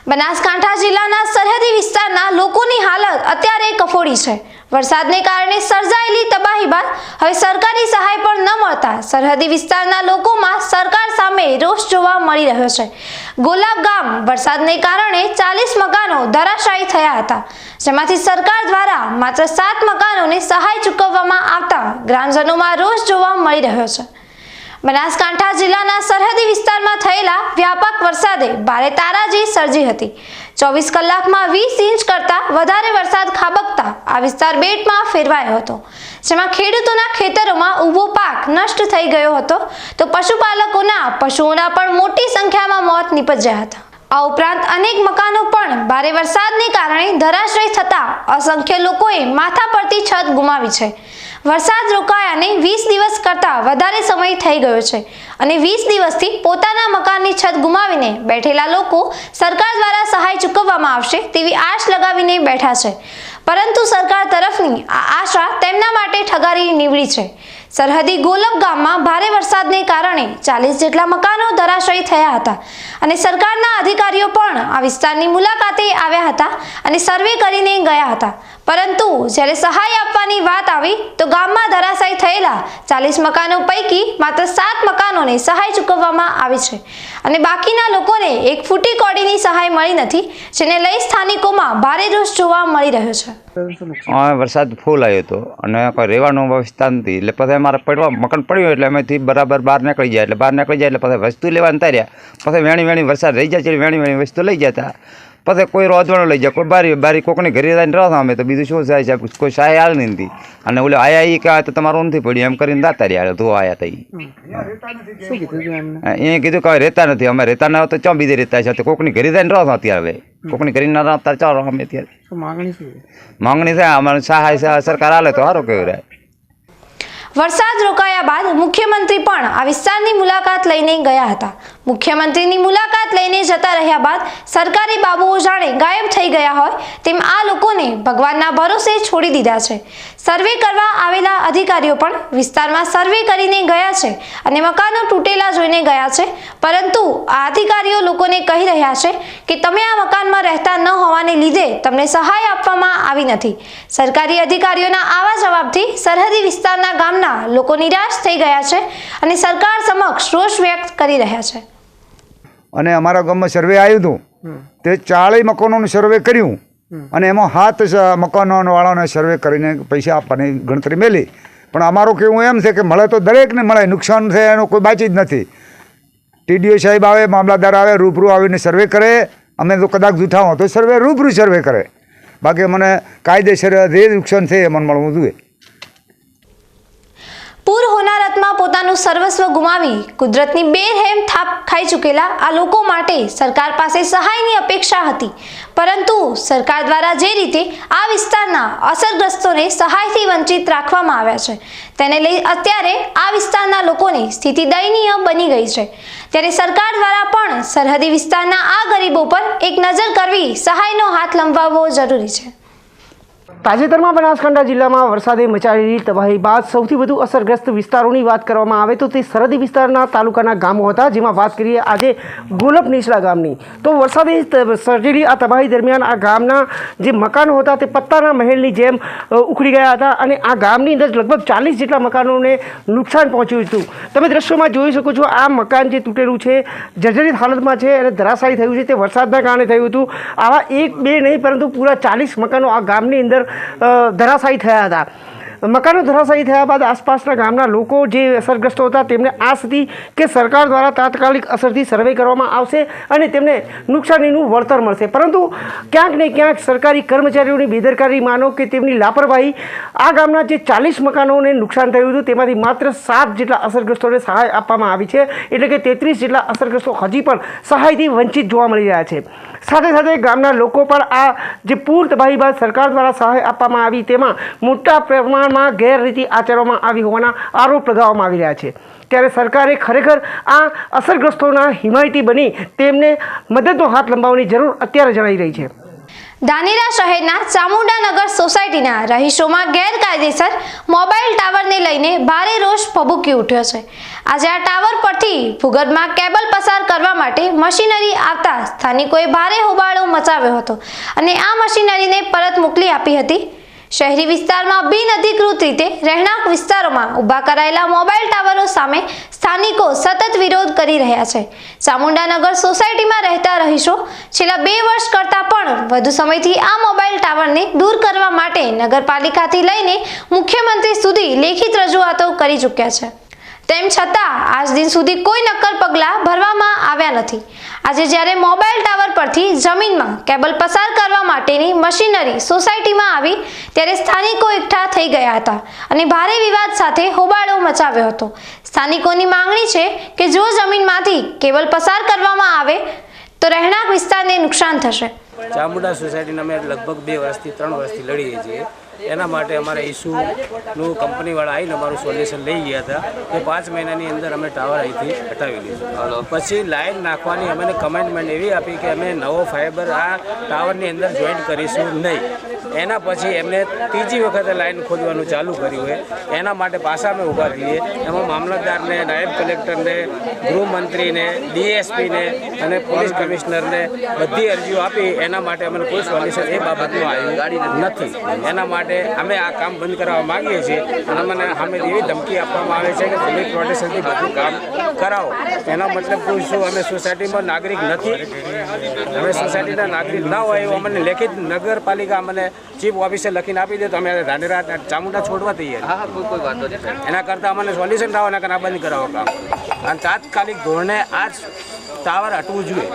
B: બનાસકાંઠા જિલ્લાના સરહદી વિસ્તારના લોકોની હાલત અત્યારે કફોડી છે. વરસાદને કારણે સર્જાયેલી તબાહી બાદ હવે સરકારી સહાય પણ ન મળતા સરહદી વિસ્તારના લોકોમાં સરકાર સામે રોષ જોવા મળી રહ્યો છે. ગોલાબ ગામ વરસાદને કારણે 40 મકાનો ધરાશાયી થયા હતા, જેમાંથી સરકાર દ્વારા માત્ર 7 મકાનોને સહાય ચૂકવવામાં આવતા ગ્રામજનોમાં રોષ જોવા મળી રહ્યો છે. બનાસકાંઠા જિલ્લાના સરહદી વિસ્તારમાં થયેલા વ્યાપક વરસાદે ભારે તારાજી સર્જી હતી. 24 કલાકમાં 20 ઇંચ કરતાં વધારે વરસાદ ખાબકતા આ વિસ્તાર બેટમાં ફેરવાયો હતો, જેમાં ખેડૂતોના ખેતરોમાં ઊભો પાક નષ્ટ થઈ ગયો હતો તો પશુપાલકોના પશુઓના પણ મોટી સંખ્યામાં મોત નીપજ્યા હતા. આ ઉપરાંત અનેક મકાનો પણ ભારે વરસાદને કારણે ધરાશાયી થતા અસંખ્ય લોકોએ માથા પરથી છત ગુમાવી છે. વરસાદ રોકાયાને 20 દિવસ કરતાં વધારે સમય થઈ ગયો છે અને 20 દિવસથી પોતાના મકાનની છત ગુમાવીને બેઠેલા લોકો સરકાર દ્વારા સહાય ચૂકવવામાં આવશે તેવી આશ લગાવીને બેઠા છે, પરંતુ સરકાર તરફની આ આશા તેમના માટે ઠગારી નીવડી છે. સરહદી ગોલબ ગામમાં ભારે વરસાદને કારણે 40 જેટલા મકાનો ધરાશાયી થયા હતા અને સરકારના અધિકારીઓ પણ આ વિસ્તારની મુલાકાતે આવ્યા હતા અને સર્વે કરીને ગયા હતા, પરંતુ જ્યારે સહાય આપવાની વાત આવી તો ગામમાં ધરાશાયી થયેલા 40 મકાનો પૈકી માત્ર 7 મકાનોને સહાય ચૂકવવામાં આવી છે અને બાકીના લોકોને એક ફૂટી કોડીની સહાય મળી નથી, જેને લઈ સ્થાનિકોમાં ભારે રોષ જોવા મળી રહ્યો છે.
M: વરસાદ ફૂલ આવ્યો હતો અને કોઈ રહેવાનો વ્યવસ્થા નથી, એટલે પછી અમારે પડવા મકાન પડ્યું એટલે અમેથી બરાબર બહાર નીકળી જાય એટલે પછી વસ્તુ લેવાનું તાર્યા, પછી વેણી વરસાદ રહી જાય છે, વેણી વસ્તુ લઈ જતા, પછી કોઈ રોજવાનું લઈ જાય, કોઈ બારી કોકની ઘરે જઈને રહો અમે તો બીજું શું થાય છે, કોઈ સહાય હાલ નથી. અને ઓલે આયા એ કહે તો તમારું નથી પડ્યું એમ કરીને દાતા રહ્યા ધોવા આવ્યા હતા. એ કીધું કે રહેતા નથી, અમે રહેતા ના તો ચા બીજે રહેતા છે, કોકની ઘરે જઈને રહો અત્યારે, હવે કોકની ઘરે ના રહો ચાલો અમે અત્યારે માંગણી છે અમારે સહાય સરકાર હાલે તો સારું કેવું રહે.
B: વરસાદ રોકાયા બાદ મુખ્યમંત્રી પણ આ વિસ્તારની મુલાકાત લઈને ગયા હતા. મુખ્યમંત્રીની મુલાકાત લઈને જતા રહ્યા બાદ સરકારી બાબુઓ જાણે ગાયબ થઈ ગયા હોય તેમ આ લોકોને ભગવાનના ભરોસે છોડી દીધા છે. સર્વે કરવા આવેલા અધિકારીઓ પણ વિસ્તારમાં સર્વે કરીને ગયા છે અને મકાનો તૂટેલા જોઈને ગયા છે, પરંતુ આ અધિકારીઓ લોકોને કહી રહ્યા છે કે તમે આ મકાનમાં રહેતા ન હોવાને લીધે તમને સહાય આપવામાં આવી નથી. સરકારી અધિકારીઓના આવા જવાબથી સરહદી વિસ્તારના ગામના લોકો નિરાશ થઈ ગયા છે અને સરકાર સમક્ષ રોષ વ્યક્ત કરી રહ્યા છે.
N: અને અમારા ગામમાં સર્વે આવ્યું હતું તે 40 મકાનોનું સર્વે કર્યું અને એમાં 7 મકાનોવાળાને સર્વે કરીને પૈસા આપવાની ગણતરી મેલી. પણ અમારું કહેવું એમ છે કે મળે તો દરેકને મળે, નુકસાન છે એનું કોઈ બાકી જ નથી. ટીડીઓ સાહેબ આવે, મામલાદાર આવે, રૂબરૂ આવીને સર્વે કરે. અમે તો કદાચ જૂઠા હો તો સર્વે રૂબરૂ સર્વે કરે, બાકી મને કાયદેસર જે નુકસાન છે એ મને મળવું જોઈએ.
B: પૂર હોનારતમાં પોતાનું સર્વસ્વ ગુમાવી કુદરતની બેરહેમ થાપ ખાઈ ચૂકેલા આ લોકો માટે સરકાર પાસે સહાયની અપેક્ષા હતી, પરંતુ સરકાર દ્વારા જે રીતે આ વિસ્તારના અસરગ્રસ્તોને સહાયથી વંચિત રાખવામાં આવ્યા છે, તેને લઈ અત્યારે આ વિસ્તારના લોકોની સ્થિતિ દયનીય બની ગઈ છે. ત્યારે સરકાર દ્વારા પણ સરહદી વિસ્તારના આ ગરીબો પર એક નજર કરવી, સહાયનો હાથ લંબાવવો જરૂરી છે.
J: તાજેતરમાં બનાસકાંઠા જિલ્લામાં વરસાદે મચાવેલી તબાહી બાદ સૌથી વધુ અસરગ્રસ્ત વિસ્તારોની વાત કરવામાં આવે તો તે સરહદી વિસ્તારના તાલુકાના ગામો હતા, જેમાં વાત કરીએ આજે ગોલપ નીચલા ગામની. તો વરસાદે સર્જેલી આ તબાહી દરમિયાન આ ગામના જે મકાનો હતા તે પત્તાના મહેલની જેમ ઉખડી ગયા હતા અને આ ગામની અંદર લગભગ 40 જેટલા મકાનોને નુકસાન પહોંચ્યું હતું. તમે દ્રશ્યોમાં જોઈ શકો છો, આ મકાન જે તૂટેલું છે, જર્જરિત હાલતમાં છે અને ધરાશાયી થયું છે, તે વરસાદના કારણે થયું હતું. આવા 1-2 નહીં પરંતુ પૂરા 40 મકાનો આ ગામની અંદર ધરાશાયી થયા હતા. મકાનો ધરાશાયી થયા બાદ આસપાસના ગામના લોકો જે અસરગ્રસ્તો હતા તેમને આસ હતી કે સરકાર દ્વારા તાત્કાલિક અસરથી સર્વે કરવામાં આવશે અને તેમને નુકસાનીનું વળતર મળશે, પરંતુ ક્યાંક ને ક્યાંક સરકારી કર્મચારીઓની બેદરકારી માનો કે તેમની લાપરવાહી આ ગામના જે 40 મકાનોને નુકસાન થયું હતું તેમાંથી માત્ર 7 જેટલા અસરગ્રસ્તોને સહાય આપવામાં આવી છે, એટલે કે 33 જેટલા અસરગ્રસ્તો હજી પણ સહાયથી વંચિત જોવા મળી રહ્યા છે. સાથે સાથે ગામના લોકો પણ આ જે પૂર તબાહી બાદ સરકાર દ્વારા સહાય આપવામાં આવી તેમાં મોટા પ્રમાણમાં ગેરરીતિ આચરવામાં આવી હોવાના આરોપ લગાવવામાં આવી રહ્યા છે. ત્યારે સરકારે ખરેખર આ અસરગ્રસ્તોના હિમાયતી બની તેમને મદદનો હાથ લંબાવવાની જરૂર અત્યારે જણાઈ રહી છે.
B: ધાનેરા શહેરના ચામુંડાનગર સોસાયટીના રહીશોમાં ગેરકાયદેસર મોબાઈલ ટાવરને લઈને ભારે રોષ ભભૂકી ઉઠ્યો છે. આજે આ ટાવર પરથી ભૂગર્ભમાં કેબલ પસાર કરવા માટે મશીનરી આવતા સ્થાનિકોએ ભારે હોબાળો મચાવ્યો હતો અને આ મશીનરીને પરત મોકલી આપી હતી. શહેરી વિસ્તારમાં બિનઅધિકૃત રીતે રહેણાંક વિસ્તારોમાં ઊભા કરાયેલા મોબાઈલ ટાવરો સામે સ્થાનિકો સતત વિરોધ કરી રહ્યા છે. ચામુંડાનગર સોસાયટીમાં રહેતા રહીશો છેલ્લા 2 વર્ષ કરતાં પણ વધુ સમયથી આ મોબાઈલ ટાવરને દૂર કરવા માટે નગરપાલિકાથી લઈને મુખ્યમંત્રી સુધી લેખિત રજૂઆતો કરી ચૂક્યા છે. તેમ છતાં આજ દિન સુધી કોઈ નક્કર પગલાં ભરવામાં આવ્યા નથી. આજે જ્યારે મોબાઈલ ટાવર પરથી જમીનમાં કેબલ પસાર કરવા માટેની મશીનરી સોસાયટીમાં આવી ત્યારે સ્થાનિકો એકઠા થઈ ગયા હતા અને ભારે વિવાદ સાથે હોબાળો મચાવ્યો હતો. સ્થાનિકોની માંગણી છે કે જો જમીનમાંથી કેબલ પસાર કરવામાં આવે તો રહેણાંક વિસ્તારને નુકસાન થશે.
O: ચામુંડા સોસાયટીને અમે લગભગ 2 વર્ષથી 3 વર્ષથી લડીએ છીએ. એના માટે અમારા ઇસ્યુનું કંપનીવાળા આવીને અમારું સોલ્યુશન લઈ ગયા હતા કે 5 મહિનાની અંદર અમે ટાવર અહીંથી હટાવી લઈશું. પછી લાઈન નાખવાની અમને કમેન્ટમેન્ટ એવી આપી કે અમે નવો ફાઈબર આ ટાવરની અંદર જોઈન્ટ કરીશું નહીં. એના પછી એમને ત્રીજી વખતે લાઈન ખોદવાનું ચાલુ કર્યું હોય. એના માટે પાછા અમે ઊભા થઈએ. એમાં મામલતદારને, નાયબ કલેક્ટરને, ગૃહમંત્રીને, ડીએસપીને અને પોલીસ કમિશનરને બધી અરજીઓ આપી. એના માટે અમને કોઈ સોલ્યુશન એ બાબતનું આવ્યું નથી. એના માટે અમે આ કામ બંધ કરવા માંગીએ છીએ અને અમને સામે એવી ધમકી આપવામાં આવે છે કે તમે પ્રોટેક્શનથી બધું કામ કરાવો. એનો મતલબ કોઈ શું અમે સોસાયટીમાં નાગરિક નથી? અમે સોસાયટીના નાગરિક ના હોય એવું અમને લેખિત નગરપાલિકા અમને ચીફ ઓફિસર લખીને આપી દે તો અમે ધાનેરા ચામુંડા છોડવા તૈયાર. કોઈ વાંધો નહીં. એના કરતાં અમને સોલ્યુશન લાવો, એના કરતાં બંધ કરાવો કામ અને તાત્કાલિક ધોરણે આ ટાવર હટવું જોઈએ.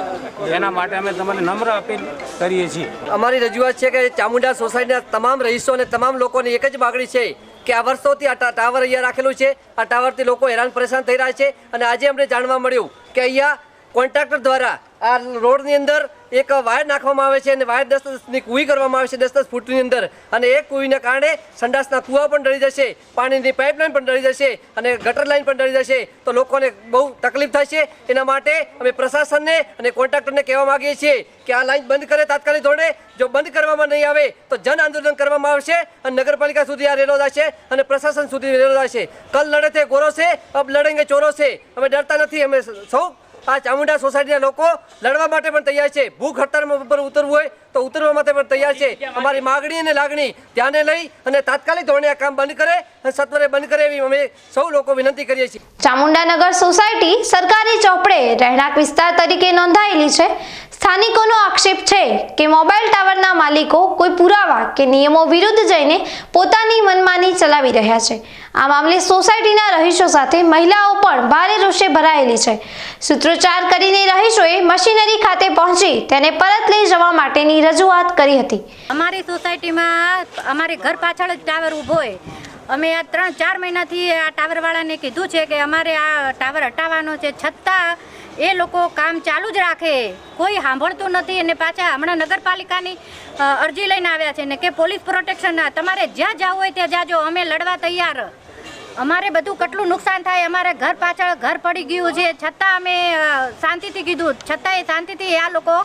O: એના માટે અમે તમને નમ્ર અપીલ કરીએ છીએ.
P: અમારી રજૂઆત છે કે ચામુંડા સોસાયટીના તમામ રહીશો અને તમામ લોકોની એક જ માગણી છે કે આ વર્ષોથી આ ટાવર અહીંયા રાખેલું છે. આ ટાવરથી લોકો હેરાન પરેશાન થઈ રહ્યા છે અને આજે અમને જાણવા મળ્યું કે અહીંયા કોન્ટ્રાક્ટર દ્વારા આ રોડની અંદર એક વાયર નાખવામાં આવે છે અને વાયર 10-10ની કુવી કરવામાં આવે છે 10-10 ફૂટની અંદર, અને એ કુવીના કારણે સંડાસના કૂવા પણ ડળી જશે, પાણીની પાઇપલાઇન પણ ડળી જશે અને ગટર લાઇન પણ ડળી જશે. તો લોકોને બહુ તકલીફ થશે. એના માટે અમે પ્રશાસનને અને કોન્ટ્રાક્ટરને કહેવા માંગીએ છીએ કે આ લાઇન બંધ કરે તાત્કાલિક ધોરણે. જો બંધ કરવામાં નહીં આવે તો જન આંદોલન કરવામાં આવશે અને નગરપાલિકા સુધી આ રેલો જશે અને પ્રશાસન સુધી રેલો જશે. કલ લડે તે ગોરો છે, અબ લડેંગે ચોરો છે. અમે ડરતા નથી. અમે સૌ આ ચામુંડા સોસાયટીના લોકો લડવા માટે પણ તૈયાર છે. ભૂખ હડતાળ પર ઉતરવું હોય તો ઉતરવા માટે પણ તૈયાર છે. અમારી માગણી અને લાગણી ધ્યાને લઈ અને તાત્કાલિક ધોરણે આ કામ બંધ કરે અને સત્વરે બંધ કરે એવી અમે સૌ લોકો વિનંતી કરીએ છીએ.
B: ચામુંડાનગર સોસાયટી સરકારી ચોપડે રહેણાંક વિસ્તાર તરીકે નોંધાયેલી છે. સ્થાનિકોનો આક્ષેપ છે કે મોબાઈલ ટાવરના માલિકો કોઈ પુરાવા કે નિયમો વિરુદ્ધ જઈને પોતાની મનમાની ચલાવી રહ્યા છે. આ મામલે સોસાયટીના રહીશો સાથે મહિલાઓ પણ ભારે રોષે ભરાયેલી છે. સૂત્રોચ્ચાર કરીને રહીશોએ મશીનરી ખાતે પહોંચી તેને પરત લઈ જવા માટેની રજૂઆત કરી હતી.
Q: અમારી સોસાયટીમાં અમારે ઘર પાછળ જ ટાવર ઊભો હોય અમે આ 3-4 મહિનાથી આ ટાવરવાળાને કીધું છે કે અમારે આ ટાવર હટાવવાનો છે, છતાં એ લોકો કામ ચાલુ જ રાખે, કોઈ સાંભળતું નથી. અને પાછા હમણાં નગરપાલિકાની અરજી લઈને આવ્યા છે ને કે પોલીસ પ્રોટેક્શનના તમારે જ્યાં જવું હોય ત્યાં જાજો, અમે લડવા તૈયાર. અમારે બધું કેટલું નુકસાન થાય, અમારે ઘર પાછળ ઘર પડી ગયું છે, છતાં અમે શાંતિથી કીધું, છતાંય શાંતિથી આ લોકો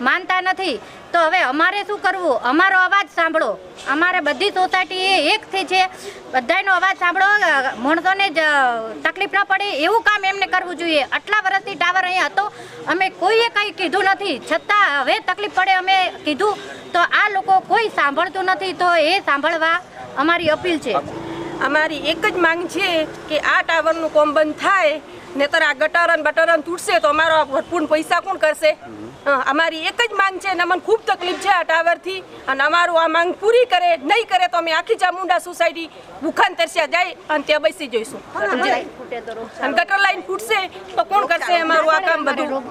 Q: માનતા નથી. તો હવે અમારે શું કરવું? અમારો અવાજ સાંભળો. અમારે બધી સોસાયટી એક થઈ છે, બધાનો અવાજ સાંભળો, માણસોને જ તકલીફ ન પડે એવું કામ એમને કરવું જોઈએ. આટલા વર્ષથી ટાવર અહીંયા હતો, અમે કોઈએ કંઈ કીધું નથી, છતાં હવે તકલીફ પડે અમે કીધું તો આ લોકો કોઈ સાંભળતું નથી. તો એ સાંભળવા અમારી અપીલ છે.
R: અમારી એક જ માંગ છે કે આ ટાવરનું કોમ બંધ થાય, નહીતર આ ગટરન બટરન તૂટશે તો અમારો ભરપૂર પૈસા કોણ કરશે? અમારી એક જ માંગ છે અને અમને ખૂબ તકલીફ છે આ ટાવરથી, અને અમારું આ માંગ પૂરી કરે, નહીં કરે તો અમે આખી ચામુંડા સોસાયટી ભૂખાન તરસ્યા જાય અને ત્યાં બેસી જઈશું. અને ગટર લાઈન ફૂટશે તો કોણ કરશે અમારું આ કામ? બધું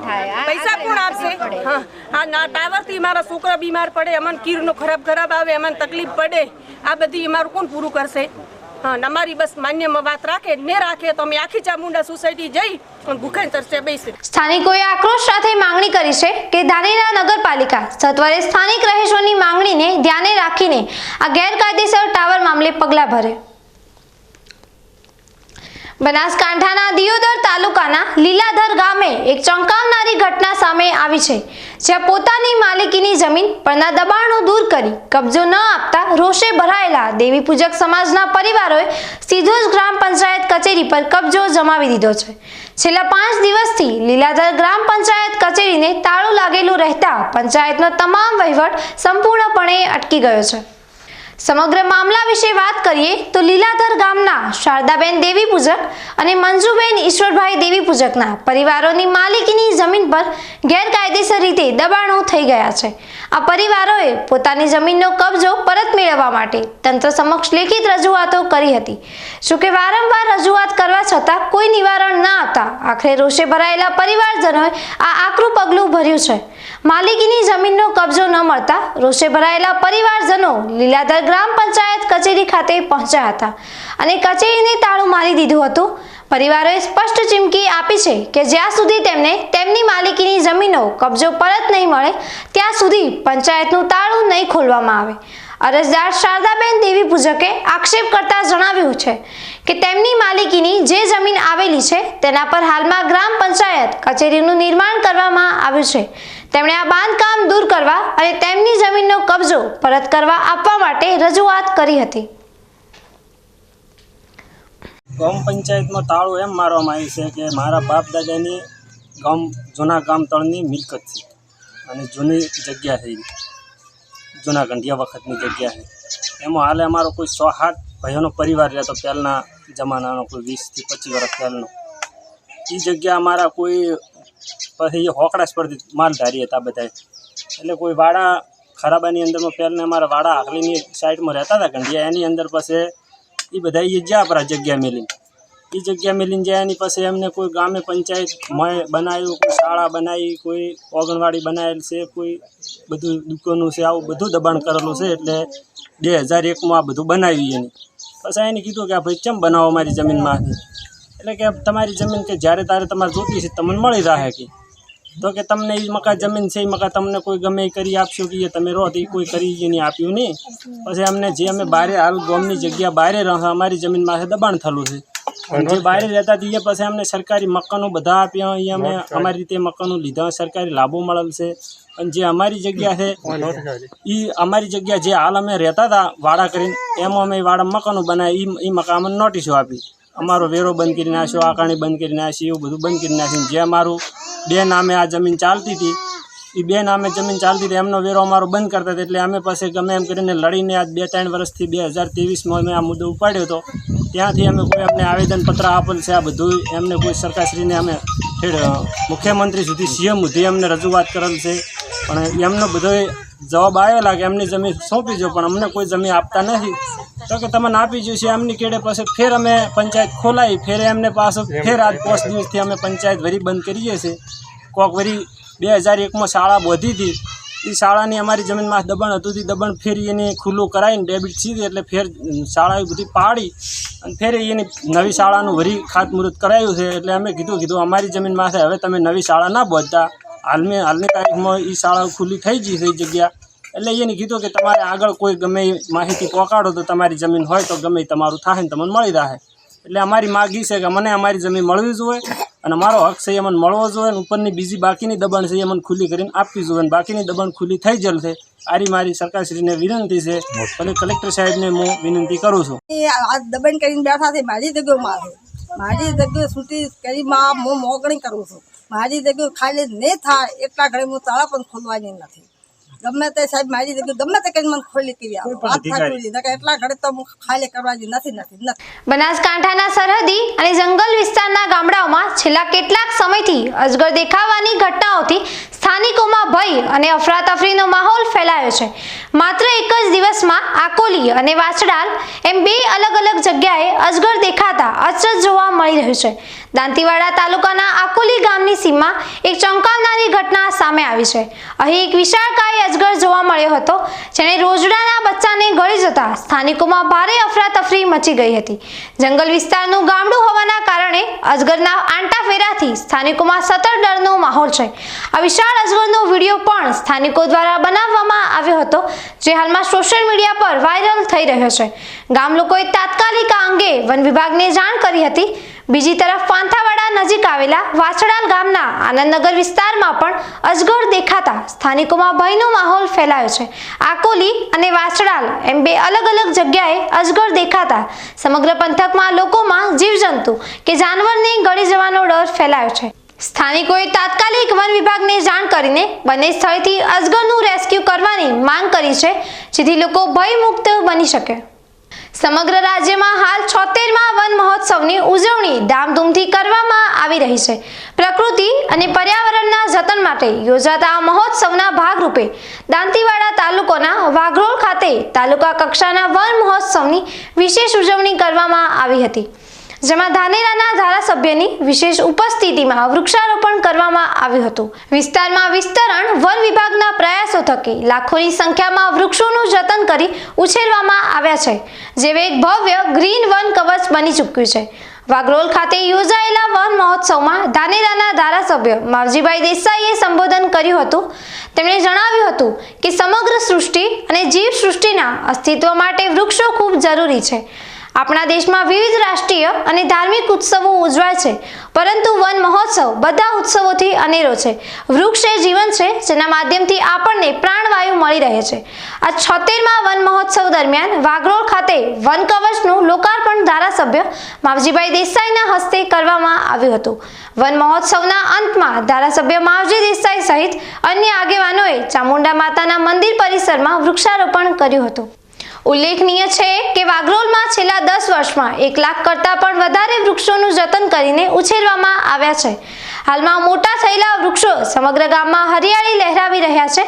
R: પૈસા કોણ આપશે? હા, આ ટાવરથી મારા છોકરા બીમાર પડે, અમને કીરનો ખરાબ આવે, અમને તકલીફ પડે, આ બધી અમારું કોણ પૂરું કરશે? હા, અમારી બસ માન્યમાં વાત રાખે ને રાખે તો અમે આખી ચામુંડા સોસાયટી જઈ અને ભૂખાઈ તરસે બેસી.
B: સ્થાનિકોએ આક્રોશ સાથે માંગણી કરી છે કે ધાનેરા નગરપાલિકા સત્વરે સ્થાનિક રહીશોની માંગણીને ધ્યાને રાખીને આ ગેરકાયદેસર ટાવર મામલે પગલાં ભરે. બનાસકાંઠાના દિયોદર તાલુકાના લીલાધર ગામે એક ચોંકાવનારી ઘટના સામે આવી છે, જ્યાં પોતાની માલિકીની જમીન પરના દબાણો દૂર કરી કબજો ન આપતા રોષે ભરાયેલા દેવી પૂજક સમાજના પરિવારોએ સીધો જ ગ્રામ પંચાયત કચેરી પર કબજો જમાવી દીધો છે. છેલ્લા 5 દિવસથી લીલાધર ગ્રામ પંચાયત કચેરીને તાળું લાગેલું રહેતા પંચાયતનો તમામ વહીવટ સંપૂર્ણપણે અટકી ગયો છે. સમગ્ર મામલા વિશે વાત કરીએ તો લીલાધર ગામના શારદાબેન દેવી પૂજક અને મંજુબેન ઈશ્વરભાઈ દેવી પૂજકના પરિવારોની માલિકીની જમીન પર ગેરકાયદેસર રીતે દબાણો થઈ ગયા છે. આ પરિવારોએ પોતાની જમીનનો કબજો પરત મેળવવા માટે તંત્ર સમક્ષ લેખિત રજૂઆતો કરી હતી. જોકે વારંવાર રજૂઆત કરવા છતાં કોઈ નિવારણ ન આવતા આખરે રોષે ભરાયેલા પરિવારજનોએ આ આકરું પગલું ભર્યું છે. માલિકીની જમીનનો કબજો ન મળતા રોષે ભરાયેલા પરિવારજનો લીલાધર ગ્રામ પંચાયત કચેરી ખાતે પહોંચ્યા હતા અને કચેરીને તાળું મારી દીધું હતું. પરિવારોએ સ્પષ્ટ ચીમકી આપી છે કે જ્યાં સુધી તેમને તેમની માલિકીની જમીનો કબજો પરત નહીં મળે ત્યાં સુધી પંચાયતનું તાળું નહીં ખોલવામાં આવે. અરજદાર શારદાબેન દેવી પૂજકે આક્ષેપ કરતા જણાવ્યું છે કે તેમની માલિકીની જે જમીન આવેલી છે તેના પર હાલમાં ગ્રામ પંચાયત કચેરીનું નિર્માણ કરવામાં આવ્યું છે. તેમણે આ બાંધકામ દૂર કરવા અને તેમની જમીનનો કબજો પરત કરવા આપવા માટે રજૂઆત કરી હતી.
S: ગામ પંચાયતમાં તાળું એમ મારવામાં આવ્યું છે કે મારા બાપ દાદાની જૂના ગામ તળની મિલકત છે અને જૂની જગ્યા છે, જૂના ગંઢિયા વખતની જગ્યા છે. એમાં હાલે અમારો કોઈ 100-8 ભાઈઓનો પરિવાર રહેતો, પહેલાંના જમાનાનો, કોઈ 20 થી 25 વર્ષ પહેલાંનો. એ જગ્યા અમારા કોઈ પછી હોકડાસ પરથી માલધારી હતા બધા, એટલે કોઈ વાડા ખરાબાની અંદરમાં પહેલાં અમારા વાડા આખલીની સાઈડમાં રહેતા હતા ગંઢિયા, એની અંદર પછી એ બધા એ જ્યાં પર જગ્યા મેલીને જાય. એની પછી એમને કોઈ ગામે પંચાયત બનાવ્યું, કોઈ શાળા બનાવી, કોઈ ઓગણવાડી બનાવેલ છે, કોઈ બધું દુકાનો છે, આવું બધું દબાણ કરેલું છે. એટલે 2001માં આ બધું બનાવ્યું એની પછી એને કીધું કે આ ભાઈ ચમ બનાવો મારી જમીનમાંથી, એટલે કે તમારી જમીન કે જ્યારે તારે તમારે જોતી છે તમને મળી રહે કે, તો કે તમને એ મકા જમીન છે એ મકા તમને કોઈ ગમે એ કરી આપશો કે તમે રહો, તો એ કોઈ કરી નહીં આપ્યું નહીં. પછી અમને જે અમે બહાર હાલ ગામની જગ્યા બહાર રહે અમારી જમીનમાં દબાણ થયેલું છે, જે બહાર રહેતા હતી એ પછી અમને સરકારી મકાનો બધા આપ્યા, એ અમે અમારી રીતે મકાનો લીધા, સરકારી લાભો મળેલ છે. અને જે અમારી જગ્યા છે એ અમારી જગ્યા જે હાલ અમે રહેતા હતા વાડા કરીને, એમાં અમે વાડા મકાનો બનાવી, એ મકાન અમને નોટિસો આપી, અમારો વેરો બંધ કરી નાખ્યો, આકાણી બંધ કરી નાખી, એવું બધું બંધ કરી નાખ્યું. જે અમારું 2 નામે આ જમીન ચાલતી હતી, એ 2 નામે જમીન ચાલતી હતી, એમનો વેરો અમારો બંધ કરતા હતા. એટલે અમે પછી ગમે એમ કરીને લડીને આજ 2-3 વર્ષથી 2023માં અમે આ મુદ્દો ઉપાડ્યો હતો. ત્યાંથી અમે કોઈ અમને આવેદનપત્ર આપેલ છે, આ બધું એમને કોઈ સરકારશ્રીને અમે મુખ્યમંત્રી સુધી CM સુધી અમને રજૂઆત કરેલ છે, પણ એમનો બધો જવાબ આવેલા કે એમની જમીન સોંપી જો, પણ અમને કોઈ જમીન આપતા નથી. તો કે તમને આપી જોઈશે એમની કેડે. પછી ફેર અમે પંચાયત ખોલાવી, ફેર એમને પાછું ફેર આજ 5 દિવસથી અમે પંચાયત વરી બંધ કરીએ છીએ. કોક વરી 2001માં શાળા બોધી હતી, એ શાળાની અમારી જમીનમાં દબાણ હતું તે દબાણ ફેરી એને ખુલ્લું કરાવીને ડેબિટ સીધી એટલે ફેર શાળાએ બધી પાડી અને ફેરી એની નવી શાળાનું વરી ખાતમુહૂર્ત કરાયું છે. એટલે અમે કીધું અમારી જમીનમાં હવે તમે નવી શાળા ના બાંધતા, હાલની તારીખમાં એ શાળા ખુલ્લી થઈ ગઈ છે એ જગ્યા. એટલે એને કીધું કે તમારે આગળ કોઈ ગમે માહિતી પહોંચાડો તો તમારી જમીન હોય તો ગમે તમારું થાય ને તમને મળી રહે. એટલે અમારી માગ એ છે કે મને અમારી જમીન મળવી જોઈએ અને મારો હક છે એ મને મળવો જોઈએ. ઉપરની બીજી બાકીની દબાણ છે એ મને ખુલ્લી કરીને આપવી જોઈએ અને બાકીની દબાણ ખુલ્લી થઈ જશે. આરી મારી સરકારશ્રીને વિનંતી છે. ભલે કલેક્ટર સાહેબને હું વિનંતી કરું છું.
T: આ દબાણ કરીને બેઠા છે મારી જગ્યામાં મારી જગ્યાએ છૂટી કરીમાં હું મોગણી કરું છું. મારી જગ્યાએ ખાલી નહીં થાય એટલા ઘરે હું તાળા પણ ખોલવાની નથી. ગમે તે સાહેબ મારી જગ્યાએ ગમે તે કરીને મને ખોલી કરી એટલા ઘરે તો હું ખાલી કરવાની નથી.
B: બનાસકાંઠાના સરહદી અને જંગલ વિસ્તારના ગામડાઓમાં છેલ્લા કેટલાક સમયથી અજગર દેખાવાની ઘટનાઓથી સ્થાનિકોમાં ભય અને અફરાતફરીનો માહોલ ફેલાયો છે. માત્ર એક જ દિવસમાં આકોલી અને વાછડાલ એમ બે અલગ અલગ જગ્યાએ અજગર દેખાતા અચરજ જોવા મળી રહ્યું છે. દાંતીવાડા તાલુકાના આકોલી ગામની સીમમાં એક ચોંકાવનારી ઘટના સામે આવી છે. અહીં એક વિશાળકાય અજગર જોવા મળ્યો હતો, જેણે રોજડાના બચ્ચાને ગળી જતા સ્થાનિકોમાં ભારે અફરાતફરી મચી ગઈ હતી. જંગલ વિસ્તારનું ગામડું હોવાના કારણે અજગરના આંટા ફેરાથી સ્થાનિકોમાં સતત ડરનો માહોલ છે. આ વિશાળ અજગરનો વિડીયો પણ સ્થાનિકો દ્વારા બનાવવામાં આવ્યો હતો, જે હાલમાં સોશિયલ મીડિયા પર વાયરલ થઈ રહ્યો છે. ગામ લોકોએ તાત્કાલિક આ અંગે વન વિભાગને જાણ કરી હતી. બીજી તરફ પાંથાવાડા નજીક આવેલા વાછડાલ ગામના આનંદનગર વિસ્તારમાં પણ અજગર દેખાતા સ્થાનિકોમાં ભયનો માહોલ ફેલાયો છે. આકોલી અને વાછડાલ એમ બે અલગ અલગ જગ્યાએ અજગર દેખાતા સમગ્ર પંથકમાં લોકોમાં જીવજંતુ કે જાનવરને ગળી જવાનો ડર ફેલાયો છે. સ્થાનિકોએ તાત્કાલિક વન વિભાગને જાણ કરીને બંને સ્થળેથી અજગરનું રેસ્ક્યુ કરવાની માંગ કરી છે, જેથી લોકો ભયમુક્ત બની શકે. સમગ્ર રાજ્યમાં હાલ 76મા વન મહોત્સવની ઉજવણી ધામધૂમથી કરવામાં આવી રહી છે. પ્રકૃતિ અને પર્યાવરણના જતન માટે યોજાતા આ મહોત્સવના ભાગરૂપે દાંતીવાડા તાલુકાના વાઘરોળ ખાતે તાલુકા કક્ષાના વન મહોત્સવની વિશેષ ઉજવણી કરવામાં આવી હતી, જેમાં ધાનેરાના ધારાસભ્યની વિશેષ ઉપસ્થિતિમાં વૃક્ષારોપણ કરવામાં આવ્યું હતું. વિસ્તારમાં વિસ્તરણ વન વિભાગના પ્રયાસો થકી લાખોની સંખ્યામાં વૃક્ષોનું જતન કરી ઉછેરવામાં આવ્યા છે, જે એક ભવ્ય ગ્રીન વન કવચ બની ચૂક્યું છે. વાઘરોલ ખાતે યોજાયેલા વન મહોત્સવમાં ધાનેરાના ધારાસભ્ય માવજીભાઈ દેસાઈએ સંબોધન કર્યું હતું. તેમણે જણાવ્યું હતું કે સમગ્ર સૃષ્ટિ અને જીવ સૃષ્ટિના અસ્તિત્વ માટે વૃક્ષો ખૂબ જરૂરી છે. આપણા દેશમાં વિવિધ રાષ્ટ્રીય અને ધાર્મિક ઉત્સવો ઉજવાય છે, પરંતુ વન મહોત્સવ બધા ઉત્સવોથી અનેરો છે. વૃક્ષ એ જીવન છે, જેના માધ્યમથી આપણને પ્રાણવાયુ મળી રહે છે. આ 76મા વન મહોત્સવ દરમિયાન વાઘરોળ ખાતે વન કવચનું લોકાર્પણ ધારાસભ્ય માવજીભાઈ દેસાઈના હસ્તે કરવામાં આવ્યું હતું. વન મહોત્સવના અંતમાં ધારાસભ્ય માવજી દેસાઈ સહિત અન્ય આગેવાનોએ ચામુંડા માતાના મંદિર પરિસરમાં વૃક્ષારોપણ કર્યું હતું. ઉલ્લેખનીય છે કે વાઘરોલમાં છેલ્લા 10 વર્ષમાં 1 લાખ કરતાં પણ વધારે વૃક્ષોનું જતન કરીને ઉછેરવામાં આવ્યા છે. હાલમાં મોટા થયેલા વૃક્ષો સમગ્ર ગામમાં હરિયાળી લહેરાવી રહ્યા છે.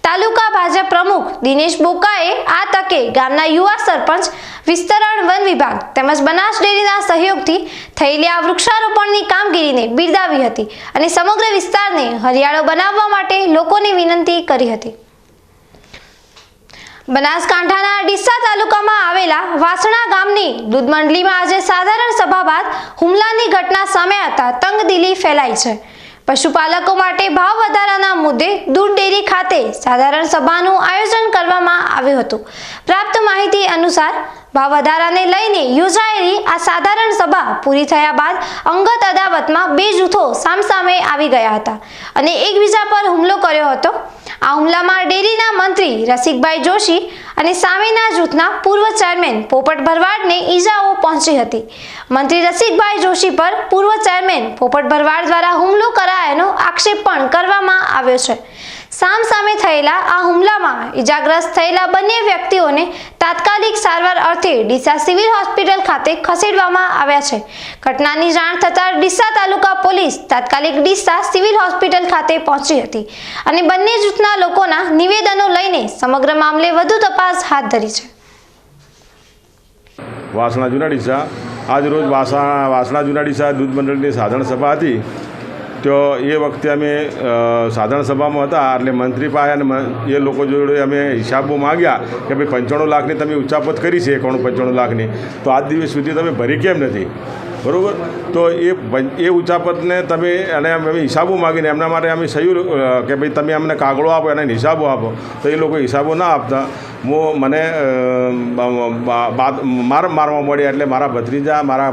B: તાલુકા ભાજપ પ્રમુખ દિનેશ બોકાએ આ તકે ગામના યુવા સરપંચ, વિસ્તરણ વન વિભાગ તેમજ બનાસ ડેરીના સહયોગથી થયેલી આ વૃક્ષારોપણની કામગીરીને બિરદાવી હતી અને સમગ્ર વિસ્તારને હરિયાળો બનાવવા માટે લોકોને વિનંતી કરી હતી. બનાસકાંઠાના ડીસા તાલુકામાં આવેલા વાસણા ગામની દૂધ મંડળીમાં આજે સાધારણ સભા બાદ હુમલાની ઘટના સામે આવતા તંગદિલી ફેલાઈ છે. પશુપાલકો માટે ભાવ વધારાના મુદ્દે દૂધ ડેરી ખાતે સાધારણ સભાનું આયોજન કરવામાં આવ્યું હતું. પ્રાપ્ત માહિતી અનુસાર ભાવ વધારાને લઈને યોજાયેલી આ સાધારણ સભા પૂરી થયા બાદ અંગત અદાવતમાં બે જૂથો સામસામે આવી ગયા હતા અને એકબીજા પર હુમલો કર્યો હતો. આ હુમલામાં ડેરીના મંત્રી રસિકભાઈ જોશી અને સામેના જૂથના પૂર્વ ચેરમેન પોપટ ભરવાડને ઈજાઓ પહોંચી હતી. મંત્રી રસિકભાઈ જોશી પર પૂર્વ ચેરમેન પોપટ ભરવાડ દ્વારા હુમલો કરાયાનો આક્ષેપ પણ કરવામાં આવ્યો છે. સામસામે થયેલા આ હુમલામાં ઈજાગ્રસ્ત થયેલા બંને વ્યક્તિઓને તાત્કાલિક સારવાર અર્થે ડીસા સિવિલ હોસ્પિટલ ખાતે ખસેડવામાં આવ્યા છે. ઘટનાની જાણ થતાં ડીસા તાલુકા પોલીસ તાત્કાલિક ડીસા સિવિલ હોસ્પિટલ ખાતે પહોંચી હતી અને બંને જૂથના લોકોના નિવેદનો લઈને સમગ્ર મામલે વધુ તપાસ હાથ ધરી છે.
U: વાસણા જૂના ડીસા આજ રોજ વાસણા જૂના ડીસા દૂધ મંડળની સાધારણ સભા હતી તો એ વખતે અમે સાધારણ સભામાં હતા એટલે મંત્રી પાસે અને એ લોકો જોડે અમે હિસાબો માગ્યા કે ભાઈ 95 લાખની તમે ઉચાપત કરી છે 95 લાખની, તો આજ દિવસ સુધી તમે ભરી કેમ નથી? બરાબર, તો એ ઉચાપતને તમે અને અમે હિસાબો માગીને એમના માટે અમે સહયું કે ભાઈ તમે અમને કાગળો આપો એને હિસાબો આપો, તો એ લોકો હિસાબો ના આપતા મને મારવા મળ્યા. એટલે મારા ભત્રીજા મારા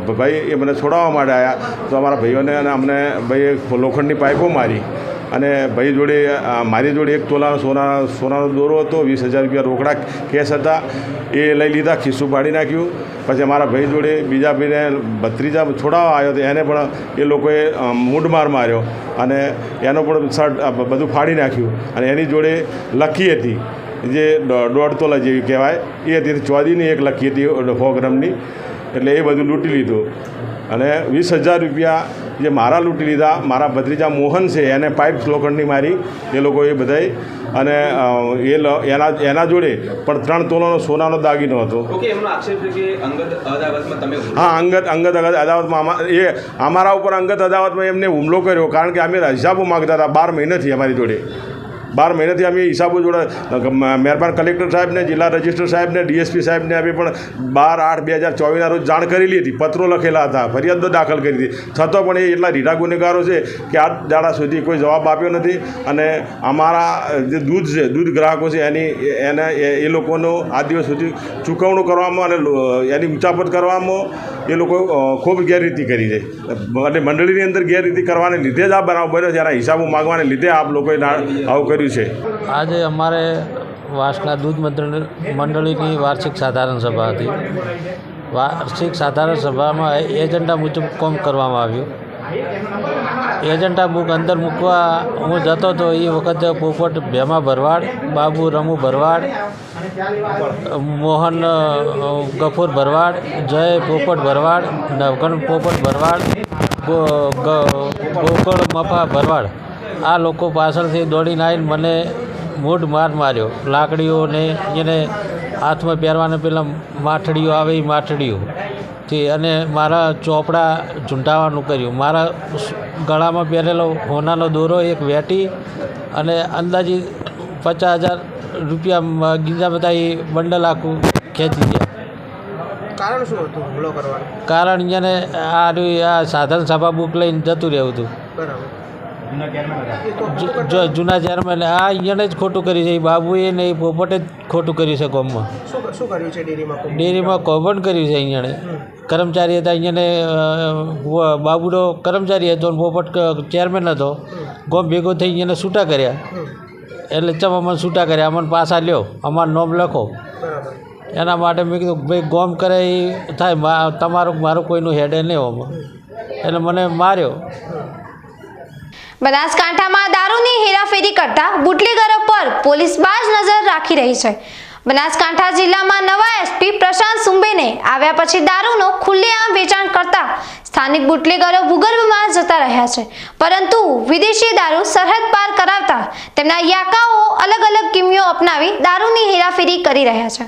U: ભાઈ એ મને છોડાવવા માટે આવ્યા, તો અમારા ભાઈઓને અને અમને ભાઈ લોખંડની પાઇપો મારી અને ભાઈ જોડે મારી જોડે 1 તોલાનો સોનાનો દોરો હતો, 20,000 રૂપિયા રોકડા કેશ હતા, એ લઈ લીધા, ખિસ્સું ફાડી નાખ્યું. પછી અમારા ભાઈ જોડે બીજા ભાઈને ભત્રીજા છોડાવવા આવ્યો તો એને પણ એ લોકોએ મૂઢમાર માર્યો અને એનો પણ શર્ટ બધું ફાડી નાખ્યું. અને એની જોડે લખી હતી જે 1.5 તોલા જેવી કહેવાય એ હતી, ચોદીની એક લખી હતી 100 ગ્રામની. એટલે એ બધું લૂંટી લીધું અને 20,000 રૂપિયા જે મારા લૂંટી લીધા. મારા ભત્રીજા મોહન છે એને પાઇપ લોખંડની મારી એ લોકોએ બધાય. અને એના જોડે પણ 3 તોલાનો સોનાનો દાગીનો હતો. હા, અંગત અદાવતમાં અમારા ઉપર અંગત અદાવતમાં એમને હુમલો કર્યો, કારણ કે અમે હિસાબો માગતા હતા 12 મહિનાથી અમારી જોડે. 12 મહિનાથી અમે હિસાબો જોડે મહેરબાન કલેક્ટર સાહેબને, જિલ્લા રજિસ્ટર સાહેબને, ડીએસપી સાહેબને અમે પણ 12/8/2024 રોજ જાણ કરેલી હતી, પત્રો લખેલા હતા, ફરિયાદો દાખલ કરી હતી. છતાં પણ એ એટલા રીઢા ગુનેગારો છે કે આજ દાડા સુધી કોઈ જવાબ આપ્યો નથી. અને અમારા જે દૂધ છે, દૂધ ગ્રાહકો છે એ લોકોનો આ દિવસ સુધી ચૂકવણું કરવામાં અને એની ઉચાપત કરવામાં એ લોકો ખૂબ ગેરરીતિ કરી છે. અને મંડળીની અંદર ગેરરીતિ કરવાને લીધે જ આ બનાવ બન્યો છે. એના હિસાબો માગવાને લીધે આપ લોકોએ આવું કર્યું છે.
V: આજે અમારે વાસના દૂધ મંડળીની વાર્ષિક સાધારણ સભા હતી. વાર્ષિક સાધારણ સભામાં એજન્ડા મુજબ કામ કરવામાં આવ્યું. એજન્ડા બુક અંદર મૂકવા હું જતો હતો એ વખતે પોપટ ભેમા ભરવાડ, બાબુ રમુ ભરવાડ, મોહન ગફુર ભરવાડ, જય પોપટ ભરવાડ, નવકણ પોપટ ભરવાડ, ગોકળ મફા ભરવાડ આ લોકો પાછળથી દોડીને આવીને મને મૂઢ માર્યો. લાકડીઓને એને હાથમાં પહેરવાને પહેલાં માઠડીઓ આવે એ માઠડીઓથી અને મારા ચોપડા ઝૂંટાવાનું કર્યું. મારા ગળામાં પહેરેલો હોનાનો દોરો એક વેટી અને અંદાજિત 50,000 રૂપિયા ગીંજા બધા એ બંડલ આખું ખેંચી ગયા.
J: કારણ શું હતું હુમલો કરવાનું?
V: કારણ એને આ સાધારણ સભા બુક લઈને જતું રહેવું હતું.
J: બરાબર.
V: જૂના ચેરમેન આ અહીંયાને જ ખોટું કર્યું છે. એ બાબુએ ને એ પોપટે જ ખોટું કર્યું છે ગામમાં.
J: શું કર્યું છે ડેરીમાં?
V: ડેરીમાં કૌભાંડ કર્યું છે. અહીંયાને કર્મચારી હતા, અહીંયાને બાબુનો કર્મચારી હતો અને પોપટ ચેરમેન હતો. ગામ ભેગો થઈ અહીંયાને છૂટા કર્યા. એટલે ચમ અમને છૂટા કર્યા, અમને પાછા લ્યો, અમારું નામ લખો. એના માટે મેં કીધું ભાઈ ગોમ કરે એ થાય, તમારું મારું કોઈનું હેડે નહીં હોમાં. એટલે મને માર્યો.
B: બનાસકાંઠામાં દારૂની હેરાફેરી કરતા બુટલેગરો પર પોલીસ બાજ નજર રાખી રહી છે. બનાસકાંઠા જિલ્લામાં નવા એસપી પ્રશાંત સુંબેને આવ્યા પછી દારૂનો ખુલ્લેઆમ વેચાણ કરતા સ્થાનિક બુટલેગરો ભૂગર્ભમાં જતા રહ્યા છે. પરંતુ વિદેશી દારૂ સરહદ પાર કરાવતા તેમના યાકાઓ અલગ અલગ કિમીઓ અપનાવી દારૂની હેરાફેરી કરી રહ્યા છે.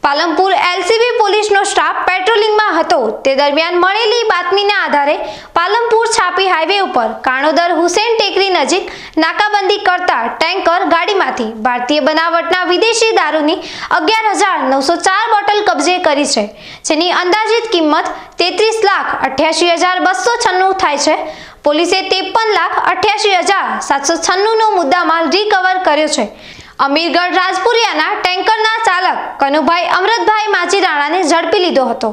B: પાલનપુર એલસીબી પોલીસનો સ્ટાફ પેટ્રોલિંગમાં હતો તે દરમિયાન મળેલી બાતમીના આધારે પાલનપુર છાપી હાઈવે ઉપર કાણોદર હુસેન ટેકરી નજીક નાકાબંધી કરતા ટેન્કર ગાડીમાંથી ભારતીય બનાવટના વિદેશી દારૂની 11,904 બોટલ કબજે કરી છે, જેની અંદાજિત કિંમત 33,88,296 થાય છે. પોલીસે 53,88,796 નો મુદ્દામાલ રિકવર કર્યો છે. અમીરગઢ રાજપુરિયાના ટેન્કરના ચાલક કનુભાઈ અમૃતભાઈ માચીરાણાને ઝડપી લીધો હતો.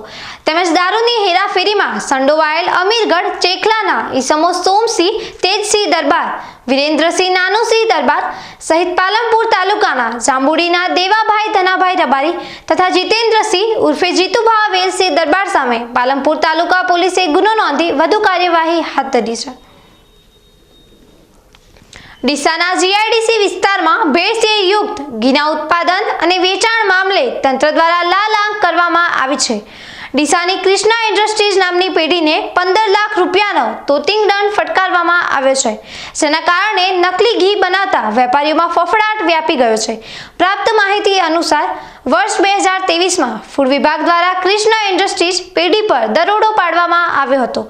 B: તેમજ દારૂની હેરાફેરીમાં સંડોવાયેલ અમીરગઢ ચેખલાના ઈસમો સોમસિંહ તેજસિંહ દરબાર, વિરેન્દ્રસિંહ નાનુસિંહ દરબાર સહિત પાલનપુર તાલુકાના જાંબુડીના દેવાભાઈ ધનાભાઈ રબારી તથા જીતેન્દ્રસિંહ ઉર્ફે જીતુભા વેલસિંહ દરબાર સામે પાલનપુર તાલુકા પોલીસે ગુનો નોંધી વધુ કાર્યવાહી હાથ ધરી છે. ડીસાના જીઆઈડીસી વિસ્તારમાં ભેળસેળ યુક્ત ઘીના ઉત્પાદન અને વેચાણ મામલે તંત્ર દ્વારા લાલ આંખ કરવામાં આવી છે. ડીસાની કૃષ્ણા ઇન્ડસ્ટ્રીઝ નામની પેઢીને 15 લાખ રૂપિયાનો તોતિંગ દંડ ફટકારવામાં આવ્યો છે, જેના કારણે નકલી ઘી બનાવતા વેપારીઓમાં ફફડાટ વ્યાપી ગયો છે. પ્રાપ્ત માહિતી અનુસાર વર્ષ 2023માં ફૂડ વિભાગ દ્વારા કૃષ્ણ ઇન્ડસ્ટ્રીઝ પેઢી પર દરોડો પાડવામાં આવ્યો હતો.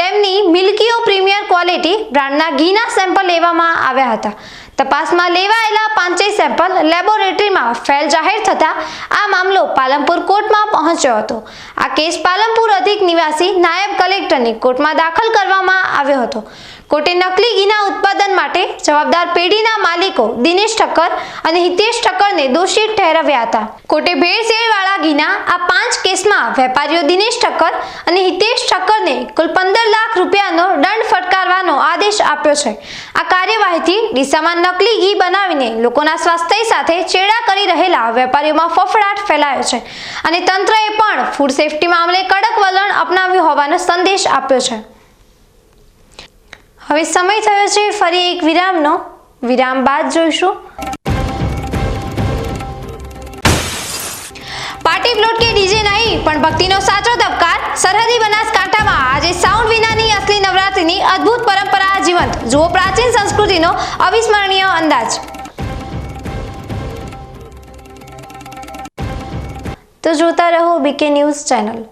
B: તેમની મિલ્કીઓ પ્રીમિયર ક્વોલિટી બ્રાન્ડના ઘીના સેમ્પલ લેવામાં આવ્યા હતા. તપાસમાં લેવાયેલા 5 સેમ્પલ લેબોરેટરીમાં ફેલ જાહેર થતા આ મામલો પાલનપુર કોર્ટમાં પહોંચ્યો હતો. આ કેસ પાલનપુર અધિક નિવાસી નાયબ કલેક્ટરની કોર્ટમાં દાખલ કરવામાં આવ્યો હતો. કોર્ટે નકલી ઘીના ઉત્પાદન માટે જવાબદાર પેઢીના માલિકો દિનેશ ઠક્કર અને હિતેશ ઠક્કરને દોષિત ઠેરવ્યા હતા. કોર્ટે ભેળસેળવાળા ઘીના આ 5 કેસમાં વેપારીઓ દિનેશ ઠક્કર અને હિતેશ ઠક્કરને કુલ 15 લાખ રૂપિયાનો દંડ ફટકારવાનો આદેશ આપ્યો છે. આ કાર્યવાહીથી ડીસામાં નકલી ઘી બનાવીને લોકોના સ્વાસ્થ્ય સાથે ચેડા કરી રહેલા વેપારીઓમાં ફફડાટ ફેલાયો છે અને તંત્રએ પણ ફૂડ સેફટી મામલે કડક વલણ અપનાવ્યું હોવાનો સંદેશ આપ્યો છે. હવે સમય થયો છે ફરી એક વિરામનો. વિરામ બાદ જોઈશું પાર્ટી પ્લોટ કે ડીજે નહીં પણ ભક્તિનો સાચો તબકાર. સરહદી બનાસકાંઠામાં આજે સાઉન્ડ વિનાની અસલી નવરાત્રીની અદ્ભુત પરંપરા જીવંત. જુઓ પ્રાચીન સંસ્કૃતિનો અવિસ્મરણીય અંદાજ. તો જોતા રહો બીકે ન્યૂઝ ચેનલ.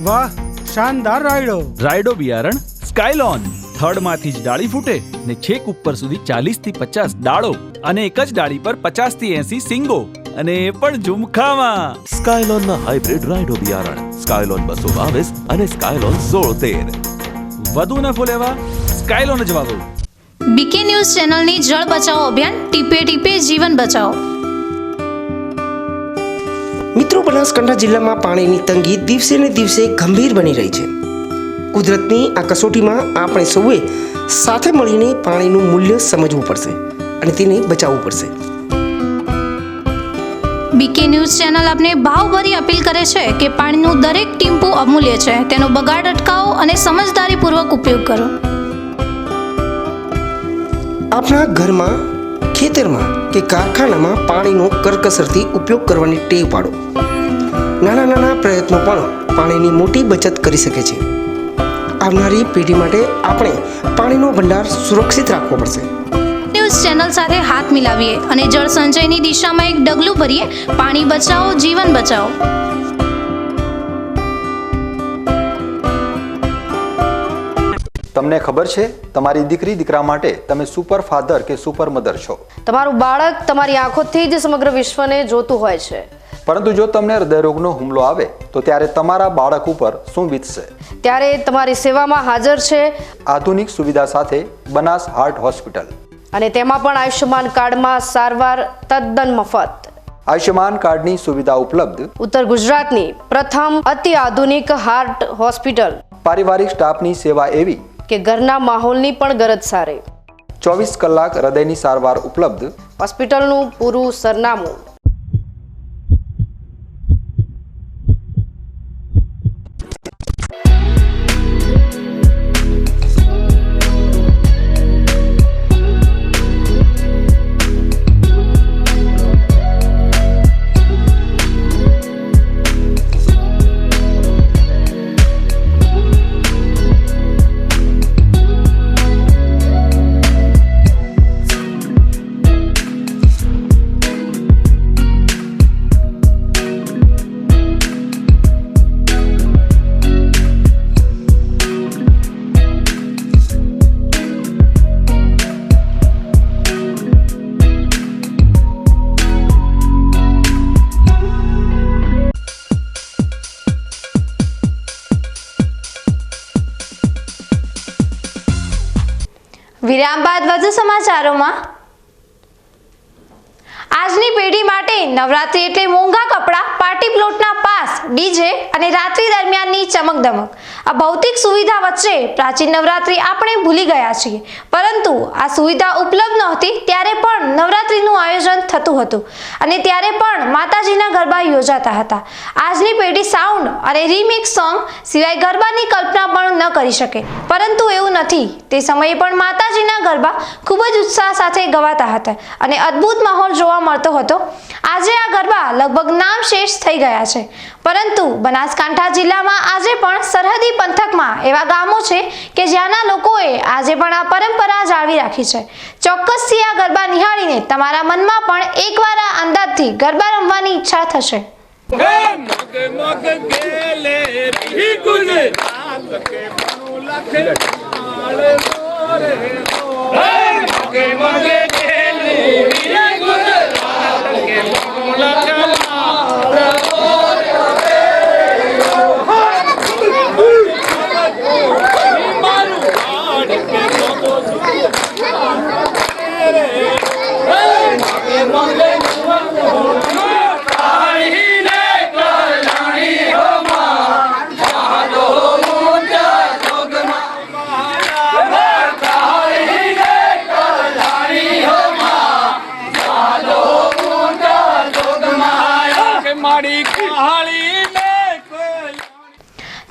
G: વાહ, શાનદાર રાયડો.
H: રાયડો બિયારણ સ્કાયલોન. થડમાંથી જ ડાળી ફૂટે ને છેક ઉપર સુધી 40 થી 50 ડાળો અને એક જ ડાળી પર 50 થી 80 સિંગો અને એ પણ ઝુમખામાં.
I: સ્કાયલોનના હાઇબ્રિડ રાયડો બિયારણ સ્કાયલોન 222 અને સ્કાયલોન 1613.
H: વધુ નફો લેવા સ્કાયલોન જ વાવો.
C: બીકે ન્યૂઝ ચેનલની જળ બચાવો અભિયાન ટીપે ટીપે જીવન બચાવો.
J: મિત્રો, બનાસકાંઠા જિલ્લામાં પાણીની તંગી દિવસે ને દિવસે ગંભીર બની રહી છે. કુદરતની આ કસોટીમાં આપણે સૌએ સાથે મળીને પાણીનું મૂલ્ય સમજવું પડશે અને તેને બચાવવું પડશે.
C: બીકે ન્યૂઝ ચેનલ આપને ભાવભરી અપીલ કરે છે કે પાણીનું દરેક ટીમ્પુ અમૂલ્ય છે. તેનો બગાડ અટકાવો અને સમજદારીપૂર્વક ઉપયોગ કરો.
J: આપણા ઘરમાં, ખેતરમાં કે કારખાનામાં પાણીનો કરકસરથી ઉપયોગ કરવાની ટેવ પાડો. નાના નાના પ્રયત્નો પણ પાણીની મોટી બચત કરી શકે છે. આવનારી પેઢી માટે આપણે પાણીનો ભંડાર સુરક્ષિત રાખવો પડશે.
C: ન્યૂઝ ચેનલ સાથે હાથ મિલાવીએ અને જળ સંચયની દિશામાં એક ડગલું ભરીએ. પાણી બચાવો, જીવન બચાવો.
A: તમને ખબર છે તમારી દીકરી દીકરા માટે તમે સુપર ફાધર કે સુપર મધર છો.
D: તમારું બાળક તમારી આંખોથી જ સમગ્ર વિશ્વને જોતું હોય છે.
A: પરંતુ જો તમને હૃદયરોગનો હુમલો આવે તો ત્યારે તમારા બાળક ઉપર શું વીતશે?
D: ત્યારે તમારી સેવામાં હાજર છે
A: આધુનિક સુવિધા સાથે બનાસ હાર્ટ હોસ્પિટલ,
D: અને તેમાં પણ આયુષ્યમાન કાર્ડમાં સારવાર તદ્દન મફત.
A: આયુષ્યમાન કાર્ડની સુવિધા ઉપલબ્ધ.
D: ઉત્તર ગુજરાતની પ્રથમ અતિ આધુનિક હાર્ટ હોસ્પિટલ.
A: પારિવારિક સ્ટાફની સેવા એવી
D: કે ઘરના માહોલની પણ ગરજ સારે.
A: 24 કલાક હૃદયની સારવાર ઉપલબ્ધ.
D: હોસ્પિટલનું પૂરું સરનામું.
B: વિરામ બાદ વધુ સમાચારોમાં. આજની પેઢી માટે નવરાત્રી એટલે મોંઘા કપડાં, પાર્ટી પ્લોટના પાસ, ડીજે અને રાત્રિ દરમિયાનની ચમકદમક. આ ભૌતિક સુવિધા વચ્ચે પ્રાચીન નવરાત્રી આપણે ભૂલી ગયા છીએ, પરંતુ આ સુવિધા ઉપલબ્ધ નહોતી ત્યારે પણ નવરાત્રીનું આયોજન થતું હતું અને ત્યારે પણ માતાજીના ગરબા યોજાતા હતા. આજની પેઢી સાઉન્ડ અને રીમિક્સ સોંગ સિવાય ગરબાની કલ્પના પણ ન કરી શકે, પરંતુ એવું નથી. તે સમયે પણ માતાજીના ગરબા ખૂબ જ ઉત્સાહ સાથે ગવાતા હતા અને અદ્ભુત માહોલ જોવા મળતો હતો. આજે આ ગરબા લગભગ નામશેષ થઈ ગયા છે, પરંતુ બનાસકાંઠા જિલ્લામાં આજે પણ સરહદી પંથકમાં એવા ગામો છે કે જ્યાંના લોકોએ આજે પણ આ પરંપરા જાળવી રાખી છે. ચોક્કસથી આ ગરબા નિહાળીને તમારા મનમાં પણ એકવાર આ અંદાજથી ગરબા રમવાની ઈચ્છા થશે.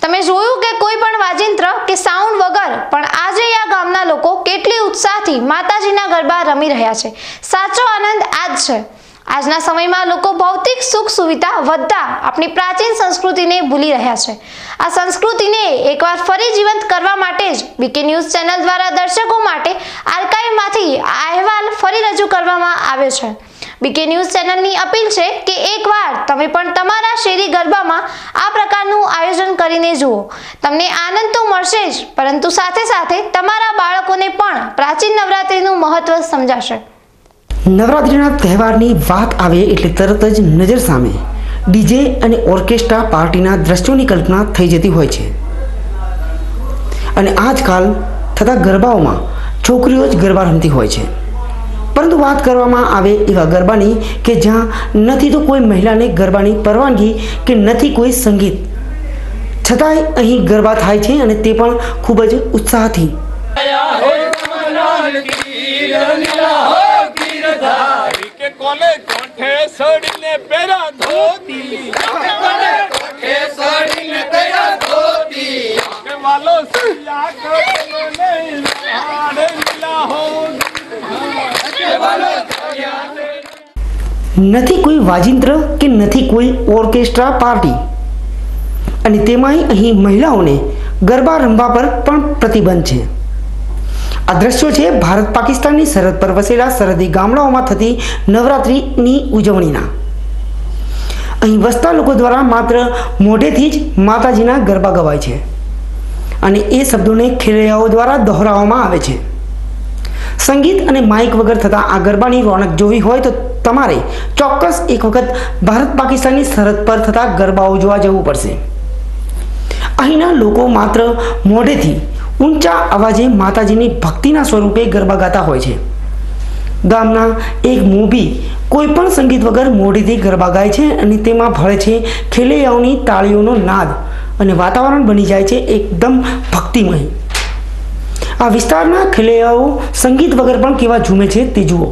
B: તમે જોયું કે કોઈ પણ વાજિંત્ર કે સાઉન્ડ વગર પણ આજે આ ગામના લોકો કેટલી ઉત્સાહથી માતાજીના ગરબા રમી રહ્યા છે. સાચો આનંદ આ જ છે. આજના સમયમાં લોકો ભૌતિક સુખ સુવિધા વધતા આપણી પ્રાચીન સંસ્કૃતિને ભૂલી રહ્યા છે. આ સંસ્કૃતિને એકવાર ફરી જીવંત કરવા માટે જ બીકે ન્યૂઝ ચેનલ દ્વારા દર્શકો માટે આર્કાઇવમાંથી આ અહેવાલ ફરી રજૂ કરવામાં આવ્યો છે. બીકે ન્યૂઝ ચેનલની અપીલ છે કે એકવાર તમે પણ તમારા શેરી ગરબામાં આ પ્રકારનું આયોજન કરીને જુઓ. તમને આનંદ તો મળશે જ, પરંતુ સાથે સાથે તમારા બાળકોને પણ પ્રાચીન નવરાત્રિનું મહત્વ સમજાશે.
J: નવરાત્રિના તહેવારની વાત આવે એટલે તરત જ નજર સામે ડીજે અને ઓર્કેસ્ટ્રા પાર્ટીના દ્રશ્યોની કલ્પના થઈ જતી હોય છે. અને આજકાલ થતા ગરબાઓમાં છોકરીઓ જ ગરબા રમતી હોય છે, પરંતુ વાત કરવામાં આવે એવા ગરબાની કે જ્યાં નથી તો કોઈ મહિલાને ગરબાની પરવાનગી કે નથી કોઈ સંગીત, છતાંય અહીં ગરબા થાય છે અને તે પણ ખૂબ જ ઉત્સાહથી. નથી કોઈ વાજિંત્ર કે નથી કોઈ ઓર્કેસ્ટ્રા પાર્ટી, અને તેમાંય અહીં મહિલાઓને ગરબા રમવા પર પણ પ્રતિબંધ છે. આ દ્રશ્યો છે ભારત પાકિસ્તાનની સરહદ પર વસેલા સરહદી ગામડાઓમાં થતી નવરાત્રિની ઉજવણીના. અહીં વસતા લોકો દ્વારા માત્ર મોઢેથી જ માતાજીના ગરબા ગવાય છે અને એ શબ્દોને ખેલૈયાઓ દ્વારા દોહરાવવામાં આવે છે. સંગીત અને માઇક વગર થતા આ ગરબાની રોનક જોવી હોય તો તમારે ચોક્કસ એક વખત ભારત પાકિસ્તાનની સરહદ પર થતા ગરબાઓ જોવા જવું પડશે. અહીંના લોકો માત્ર મોઢેથી ઊંચા અવાજે માતાજીની ભક્તિના સ્વરૂપે ગરબા ગાતા હોય છે. ગામના એક મોભી કોઈ પણ સંગીત વગર મોઢેથી ગરબા ગાય છે અને તેમાં ભળે છે ખેલૈયાઓની તાળીઓનો નાદ અને વાતાવરણ બની જાય છે એકદમ ભક્તિમય. આ વિસ્તારના ખેલૈયાઓ સંગીત વગર પણ કેવા ઝૂમે છે તે જુઓ.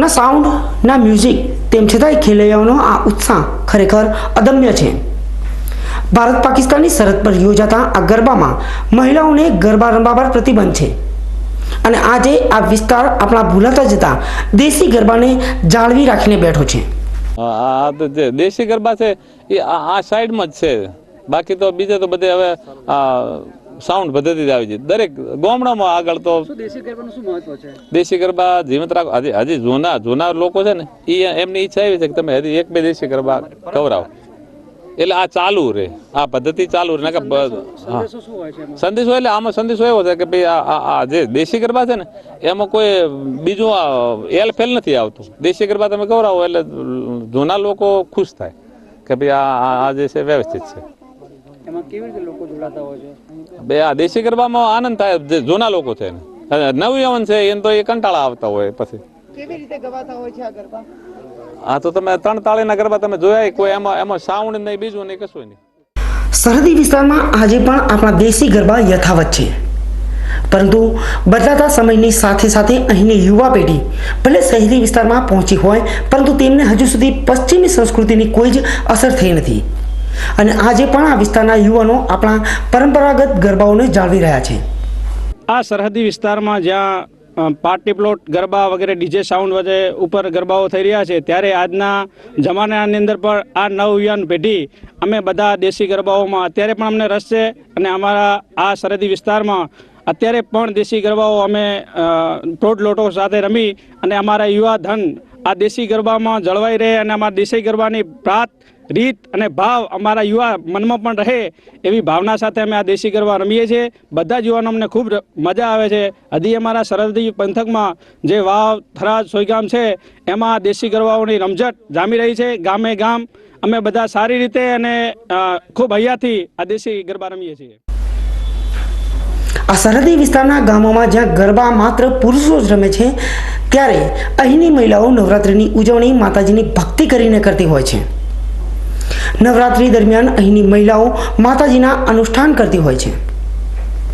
J: ના સાઉન્ડ ના મ્યુઝિક તેમ છતાંય ખેલૈયાઓનો આ ઉત્સાહ ખરેખર અદમ્ય છે. ભારત પાકિસ્તાનની સરહદ પર યોજાતા આ ગરબામાં મહિલાઓને ગરબા રમવા પર પ્રતિબંધ છે અને આજે આ વિસ્તાર આપણા ભૂલાતા જતા દેશી ગરબાને જાળવી રાખીને બેઠો છે.
E: આ તો જે દેશી ગરબા છે એ આ સાઈડમાં જ છે, બાકી તો બીજે તો બધે હવે સાઉન્ડ પદ્ધતિ આવી છે દરેક ગામડામાં આગળ. તો
F: દેશી ગરબાનું શું મહત્વ છે?
E: દેશી ગરબા જીવંત રાખો. હજી જૂના લોકો છે ને એ એમની ઈચ્છા એવી છે કે તમે હજી 1-2 દેશી ગરબા કવરાવો, એટલે આ ચાલુ રહે, આ પદ્ધતિ ચાલુ રહે. સંદેશો એટલે આમાં સંદેશો એવો છે કે ભાઈ આ જે દેશી ગરબા છે ને એમાં કોઈ બીજું એલ ફેલ નથી આવતું. દેશી ગરબા તમે કવરાવો એટલે જૂના લોકો ખુશ થાય કે ભાઈ આ જે છે વ્યવસ્થિત છે.
F: એમાં કેવી રીતે લોકો જોડાતા હોય છે?
E: બે આ દેશી ગરબામાં આનંદ થાય. જે જૂના લોકો છે ને નવયવન છે એને તો એ કંટાળા આવતા હોય. પછી
F: કેવી રીતે ગવાતા હોય છે આ ગરબા?
E: હા તો તમે 3 તાળીના ગરબા તમે જોયા, કોઈ એમાં સાઉન્ડ નહીં, બીજું નહીં, કશું નહીં.
J: સરહદી વિસ્તારમાં આજે પણ આપણા દેશી ગરબા યથાવત છે, પરંતુ બદલાતા સમયની સાથે સાથે અહીંની યુવા પેઢી ભલે શહેરી વિસ્તારમાં પહોંચી હોય, પરંતુ તેમને હજુ સુધી પશ્ચિમી સંસ્કૃતિની કોઈ જ અસર થઈ નથી. અને આજે પણ આ વિસ્તારના યુવાનો આપણા પરંપરાગત ગરબાઓને જાળવી રહ્યા છે.
F: આ સરહદી વિસ્તારમાં જ્યાં પાર્ટી પ્લોટ ગરબા વગેરે ડીજે સાઉન્ડ વગેરે ઉપર ગરબાઓ થઈ રહ્યા છે, ત્યારે આજના જમાનાની અંદર પણ આ નવયુવાન પેઢી અમે બધા દેશી ગરબાઓમાં અત્યારે પણ અમને રસ છે. અને અમારા આ સરહદી વિસ્તારમાં અત્યારે પણ દેશી ગરબાઓ અમે પ્લોટ લોટો સાથે રમી અને અમારા યુવા ધન આ દેશી ગરબામાં જળવાઈ રહે અને અમારા દેશી ગરબાની પ્રાત રીત અને ભાવ અમારા યુવા મનમાં પણ રહે એવી ભાવના સાથે અમે આ દેશી ગરબા રમીએ છીએ. બધા જ યુવાનો અમને ખૂબ મજા આવે છે. હજી અમારા સરહદી પંથકમાં જે વાવ, થરાદ, સોયગામ છે એમાં દેશી ગરબાઓની રમઝટ જામી રહી છે. ગામે ગામ અમે બધા સારી રીતે અને ખૂબ હૈયાથી આ દેશી ગરબા રમીએ છીએ.
J: આ સરહદી વિસ્તારના ગામોમાં જ્યાં ગરબા માત્ર પુરુષો જ રમે છે, ત્યારે અહીંની મહિલાઓ નવરાત્રિની ઉજવણી માતાજીની ભક્તિ કરીને કરતી હોય છે. નવરાત્રી દરમિયાન અહીંની મહિલાઓ માતાજીના અનુષ્ઠાન કરતી હોય છે.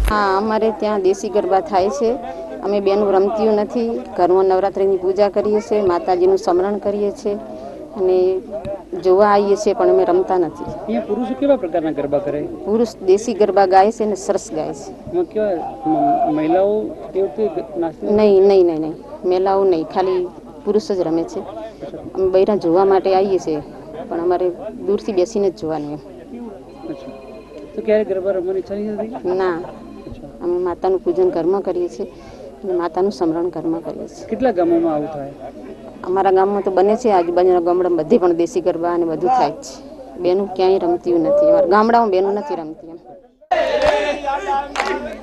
W: હા, અમારે ત્યાં દેશી ગરબા થાય છે. અમે બેનું રમતીઓ નથી, ઘરમાં નવરાત્રિની પૂજા કરીએ છીએ, માતાજીનું સ્મરણ કરીએ છીએ અને જોવા આવીએ છીએ, પણ અમે રમતા નથી.
F: અહીંયા પુરુષો કેવા પ્રકારના ગરબા કરે?
W: પુરુષ દેશી ગરબા ગાય છે અને સરસ ગાય છે.
F: મહિલાઓ
W: નહીં, મહિલાઓ નહીં, ખાલી પુરુષ જ રમે છે. અમે બૈરા જોવા માટે આવીએ છીએ, પણ અમારે દૂરથી બેસીને જ જોવાનું એમ.
F: તો ક્યારે ગરબા રમવાની ઈચ્છા નથી?
W: ના, અમે માતાનું પૂજન ઘરમાં કરીએ છીએ અને માતાનું સ્મરણ ઘરમાં કરીએ છીએ.
F: કેટલા ગામોમાં આવું થાય?
W: અમારા ગામમાં તો બને છે, આજુબાજુના ગામડામાં બધી પણ દેશી ગરબા અને બધું થાય જ છે. બેનું ક્યાંય રમતી નથી, અમારા ગામડામાં બેનું નથી રમતી એમ.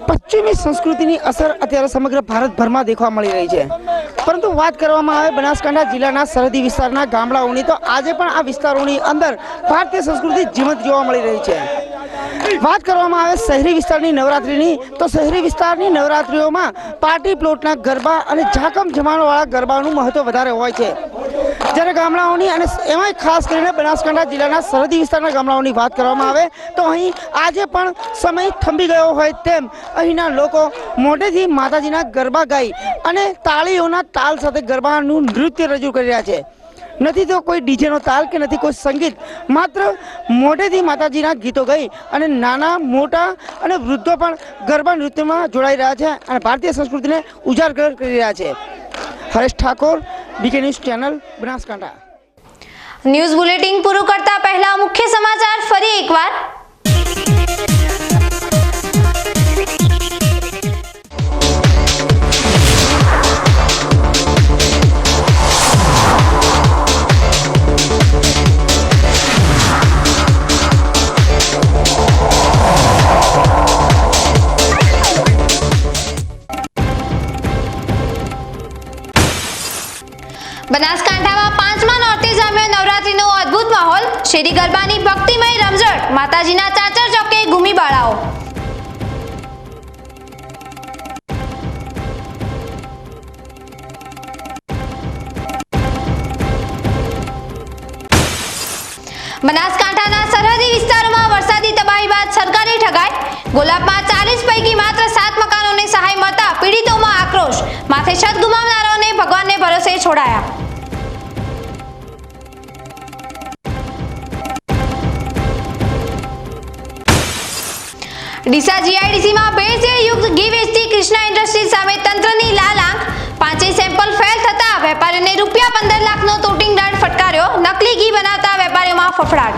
J: પશ્ચિમી સંસ્કૃતિની અસર અત્યારે સમગ્ર ભારતભરમાં દેખવા મળી રહી છે, પરંતુ વાત કરવામાં આવે બનાસકાંઠા જિલ્લાના સરહદી વિસ્તારના ગામડાઓની, તો આજે પણ આ વિસ્તારોની અંદર ભારતીય સંસ્કૃતિ જીવંત જોવા મળી રહી છે. વાત કરવામાં આવે શહેરી વિસ્તારની નવરાત્રિની, તો શહેરી વિસ્તારની નવરાત્રિઓમાં પાર્ટી પ્લોટના ગરબા અને ઝાકમ જમાણવાળા ગરબાનું મહત્વ વધારે હોય છે, જ્યારે ગામડાઓની અને એમાંય ખાસ કરીને બનાસકાંઠા જિલ્લાના સરહદી વિસ્તારના ગામડાઓની વાત કરવામાં આવે તો અહીં આજે પણ સમય થંભી ગયો હોય તેમ અહીંના લોકો મોટેથી માતાજીના ગરબા ગાઈ અને તાળીઓના તાલ સાથે ગરબાનું નૃત્ય રજૂ કરી રહ્યા છે. નથી તો કોઈ ડીજેનો તાલ કે નથી કોઈ સંગીત, માત્ર મોટેથી માતાજીના ગીતો ગાઈ અને નાના મોટા અને વૃદ્ધો પણ ગરબા નૃત્યમાં જોડાઈ રહ્યા છે અને ભારતીય સંસ્કૃતિને ઉજાગર કરી રહ્યા છે. Haresh Thakor, BK news channel, Banaskantha.
B: News bulletin પૂરું કરતા પહેલા મુખ્ય સમાચાર ફરી એકવાર. બનાસકાંઠામાં 5મા નોરતે જામ્યો નવરાત્રીનો અદ્ભુત માહોલ. શેરી ગરબાની ભક્તિમય રમઝટ, માતાજીના ચાચર ચોકે ઘૂમી બાળાઓ. બનાસકાંઠાના સરહદી વિસ્તારોમાં વરસાદી તબાહી બાદ સરકારી ઠગાઈ. ગોલાબમાં 40 પૈકી માત્ર 7 મકાનોને સહાય મળતા પીડિતોમાં આક્રોશ. માથે છત ગુમાવનારાઓને ભગવાનને ભરોસે છોડાયા. ડીસા જીઆઈડીસીમાં ભેળસેળ યુક્ત ઘી વેચતી કૃષ્ણા ઇન્ડસ્ટ્રીઝ સામે તંત્રની લાલ આંખ. 5 સેમ્પલ ફેલ થતા વેપારીને રૂપિયા 15 લાખનો તોટિંગ દંડ ફટકાર્યો. નકલી ફફડાટ।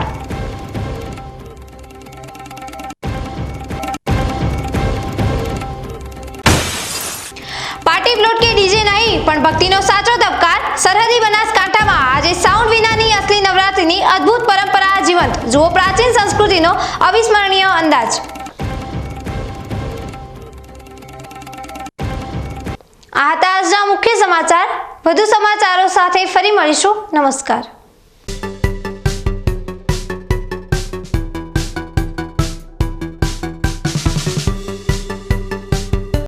B: पार्टी प्लॉट के डीजे नहीं पण भक्तिनो साचो धबकार। सरहदी बनासकांठामां આજે સાઉન્ડ વિનાની असली નવરાત્રીની અદ્ભુત પરંપરા જીવંત। જુઓ પ્રાચીન સંસ્કૃતિનો અવિસ્મરણીય અંદાજ। આ હતા આજના મુખ્ય સમાચાર। વધુ સમાચારો સાથે ફરી મળીશું। નમસ્કાર।